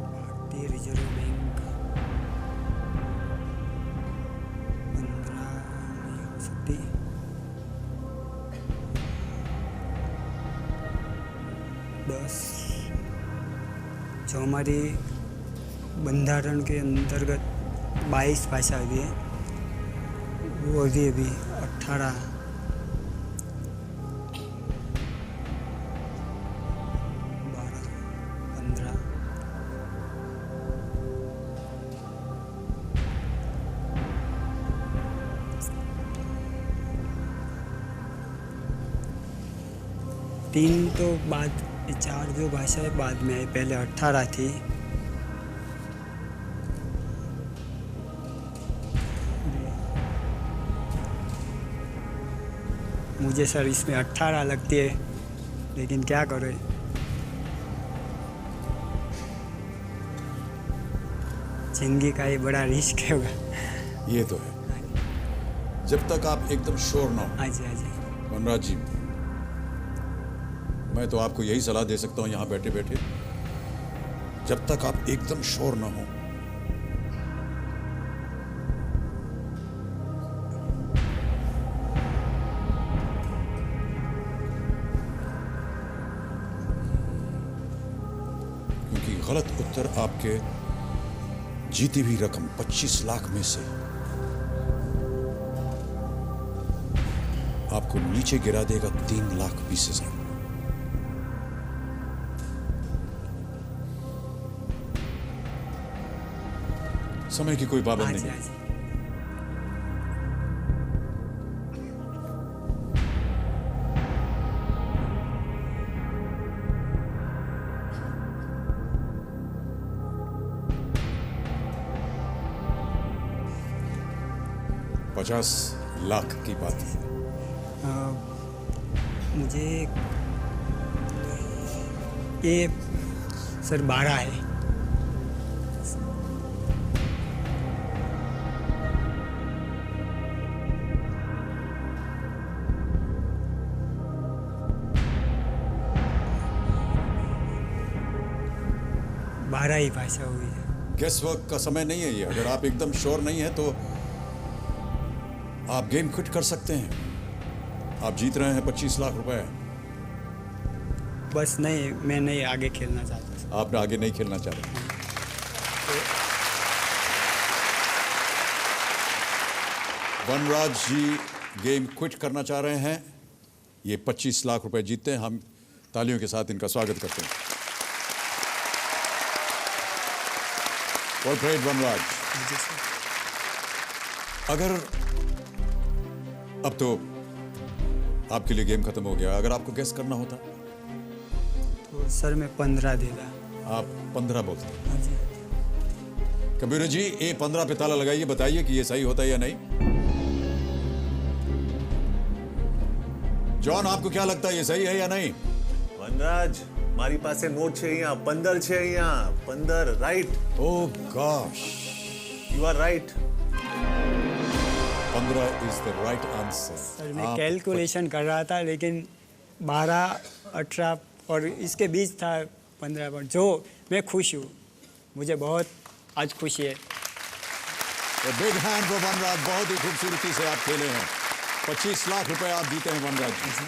भारतीय रिजर्व बैंक 15 नहीं हो सकती। 10 जो हमारी बंधारण के अंतर्गत 22 भाषा भी है, वो भी अभी 18। 3 तो बाद, 4 जो भाषाएं बाद में आई, पहले 18 थी। मुझे सर इसमें 18 लगती है, लेकिन क्या करें, जिंदगी का ये बड़ा रिस्क है। ये तो है। जब तक आप एकदम श्योर ना हो। हाँ जी, हाँ जी। वनराज जी, मैं तो आपको यही सलाह दे सकता हूं यहां बैठे बैठे, जब तक आप एकदम श्योर ना हो, क्योंकि गलत उत्तर आपके जीती हुई रकम 25 लाख में से आपको नीचे गिरा देगा 3,20,000। समय की कोई पाबंदी हाँ जी, नहीं। हाँ जी। 50 लाख की बात है। मुझे ये सर 12 है। बारह ही भाषा हुई है। गेस वर्क का समय नहीं है ये। अगर आप एकदम श्योर नहीं है तो आप गेम क्विट कर सकते हैं। आप जीत रहे हैं 25 लाख रुपए। बस नहीं, मैं नहीं आगे खेलना चाहता। आप आगे नहीं खेलना चाह रहे। वनराज जी गेम क्विट करना चाह रहे हैं। ये 25 लाख रुपए जीतते हैं। हम तालियों के साथ इनका स्वागत करते हैं। Well played, वनराज। अगर अब तो आपके लिए गेम खत्म हो गया, अगर आपको गेस करना होता तो सर मैं 15 देगा। आप 15 बोलते हैं। हाँ जी। कबीर जी A15 पे ताला लगाइए, बताइए कि ये सही होता है या नहीं। जॉन आपको क्या लगता है, ये सही है या नहीं? વનરાજ મારી પાસે નોટ છે અહીંયા 15 છે અહીંયા 15 right Oh gosh, you are right 15 is the right answer. Sir मैं आप- कैलकुलेशन कर रहा था, लेकिन 12, 18 और इसके बीच था 15 पर। जो मैं खुश हूँ, मुझे बहुत आज खुशी है। A big hand for वनराज। बहुत ही खूबसूरती से आप खेले हैं। 25 लाख रुपए आप जीते हैं वनराज जी।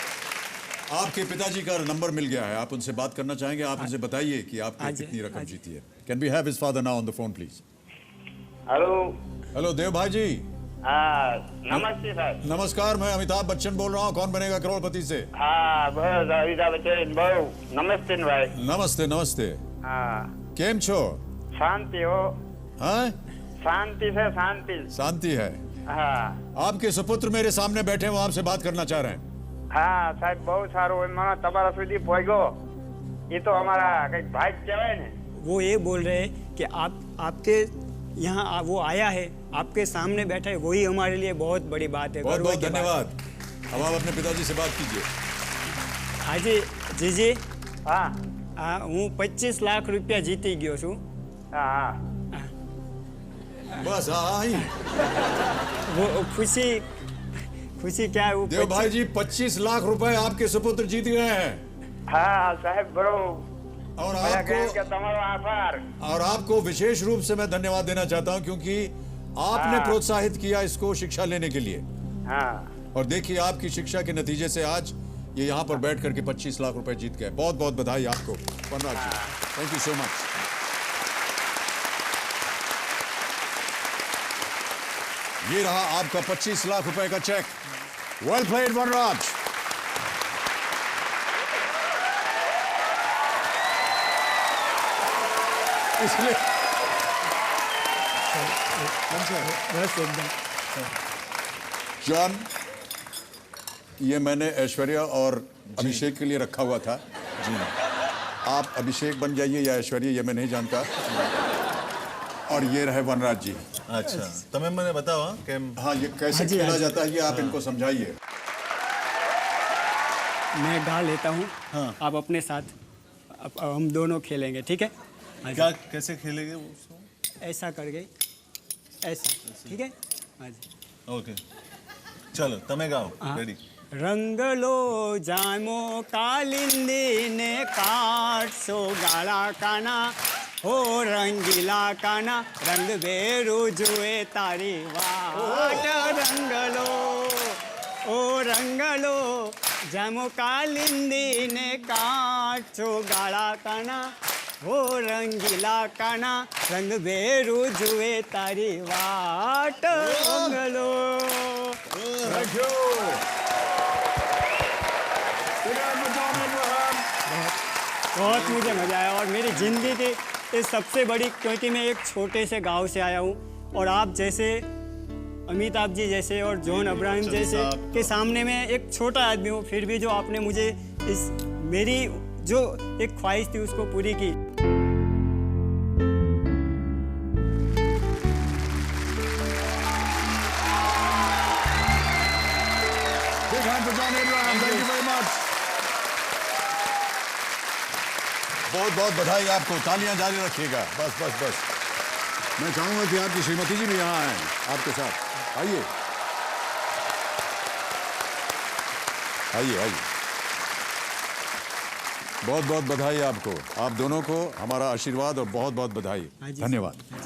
आपके पिताजी का नंबर मिल गया है, आप उनसे बात करना चाहेंगे? आप उनसे बताइए कि आपने हाँ जी, कितनी रकम हाँ जी। जीती है। Can we have his father now on the phone please? Hello. Hello Dev भाई जी। हाँ नमस्ते सर। नमस्कार, मैं अमिताभ बच्चन बोल रहा हूँ। कौन बनेगा करोड़पति से? हाँ बस अमिताभ बच्चन बहु नमस्ते भाई। नमस्ते नमस्ते। हाँ केम छो? शांति हो। हाँ, शांति से शांति। शांति है। हाँ आपके सुपुत्र मेरे सामने बैठे, वो आपसे बात करना चाह रहे हैं। હા સાહેબ બહુ સારું એમાં તમારા સુધી પહોંચ્યો એ તો અમારા કંઈક ભાગ કહેવાય ને. वो ये बोल रहे हैं कि आपके यहाँ वो आया है, आपके सामने बैठा है, वही हमारे लिए बहुत बड़ी बात है। बहुत गर्व बहुत की बात। धन्यवाद। अब आप अपने पिताजी से बात कीजिए। हाँ जी जीजी, હા હું 25 લાખ રૂપિયા જીતી ગયો છું। હા હા बस हाँ ही। वो खुशी क्या है वो देव भाई जी 25 लाख रुपए आपके सुपुत्र जीत गए हैं। હા સાહેબ બરોબર और મારા કહે કે आपको તમારો આભાર. और आपको विशेष रूप से मैं धन्यवाद देना चाहता हूं, क्योंकि आपने हाँ। प्रोत्साहित किया इसको शिक्षा लेने के लिए। હા और देखिए आपकी शिक्षा के नतीजे से आज ये यहाँ पर बैठ करके 25 लाख रुपए जीत गए। बहुत बहुत बधाई आपको Vanraj ji. Thank you so much. ये रहा आपका 25 लाख रुपए का चेक। वेल प्लेड वनराज। इसलिए बस एकदम। जॉन, ये मैंने ऐश्वर्या और अभिषेक के लिए रखा हुआ था। जी आप अभिषेक बन जाइए या ऐश्वर्या, ये मैं नहीं जानता। और ये रहे वनराज जी। અચ્છા તમે મને બતાવો કેમ हाँ, ये कैसे हाँ जी, खेला हाँ जी। जाता है ये आप इनको समझाइए। मैं गा लेता हूँ, आप अपने साथ हम दोनों खेलेंगे, ठीक है? हाँ जी। क्या कैसे खेलेंगे वो ऐसा कर गई, ऐसा, ठीक है? हाँ जी। ઓકે ચલો તમે ગાઓ हाँ। રેડી रंग लो जामो कालिंदी ने काटसो गाला काना हो रंगीला काना रंग बेरू जुए तारी वाट रंग लो ओ रंग लो जामो कालिंदी ने काटसो गाला काना हो रंगीला काना रंग बेरू जुए तारी वाट रंग लो। बहुत मुझे मज़ा आया और मेरी ज़िंदगी की ये सबसे बड़ी, क्योंकि मैं एक छोटे से गांव से आया हूँ और आप जैसे अमिताभ जी जैसे और जॉन अब्राहम जैसे के सामने मैं एक छोटा आदमी हूँ, फिर भी जो आपने मुझे इस मेरी जो एक ख्वाहिश थी उसको पूरी की। बहुत बहुत बधाई आपको, तालियां जारी रखिएगा। बस बस बस, मैं चाहूंगा कि आपकी श्रीमती जी भी यहाँ आए आपके साथ। आइए आइए आइए। बहुत बहुत बधाई आपको, आप दोनों को हमारा आशीर्वाद और बहुत बहुत बधाई। धन्यवाद।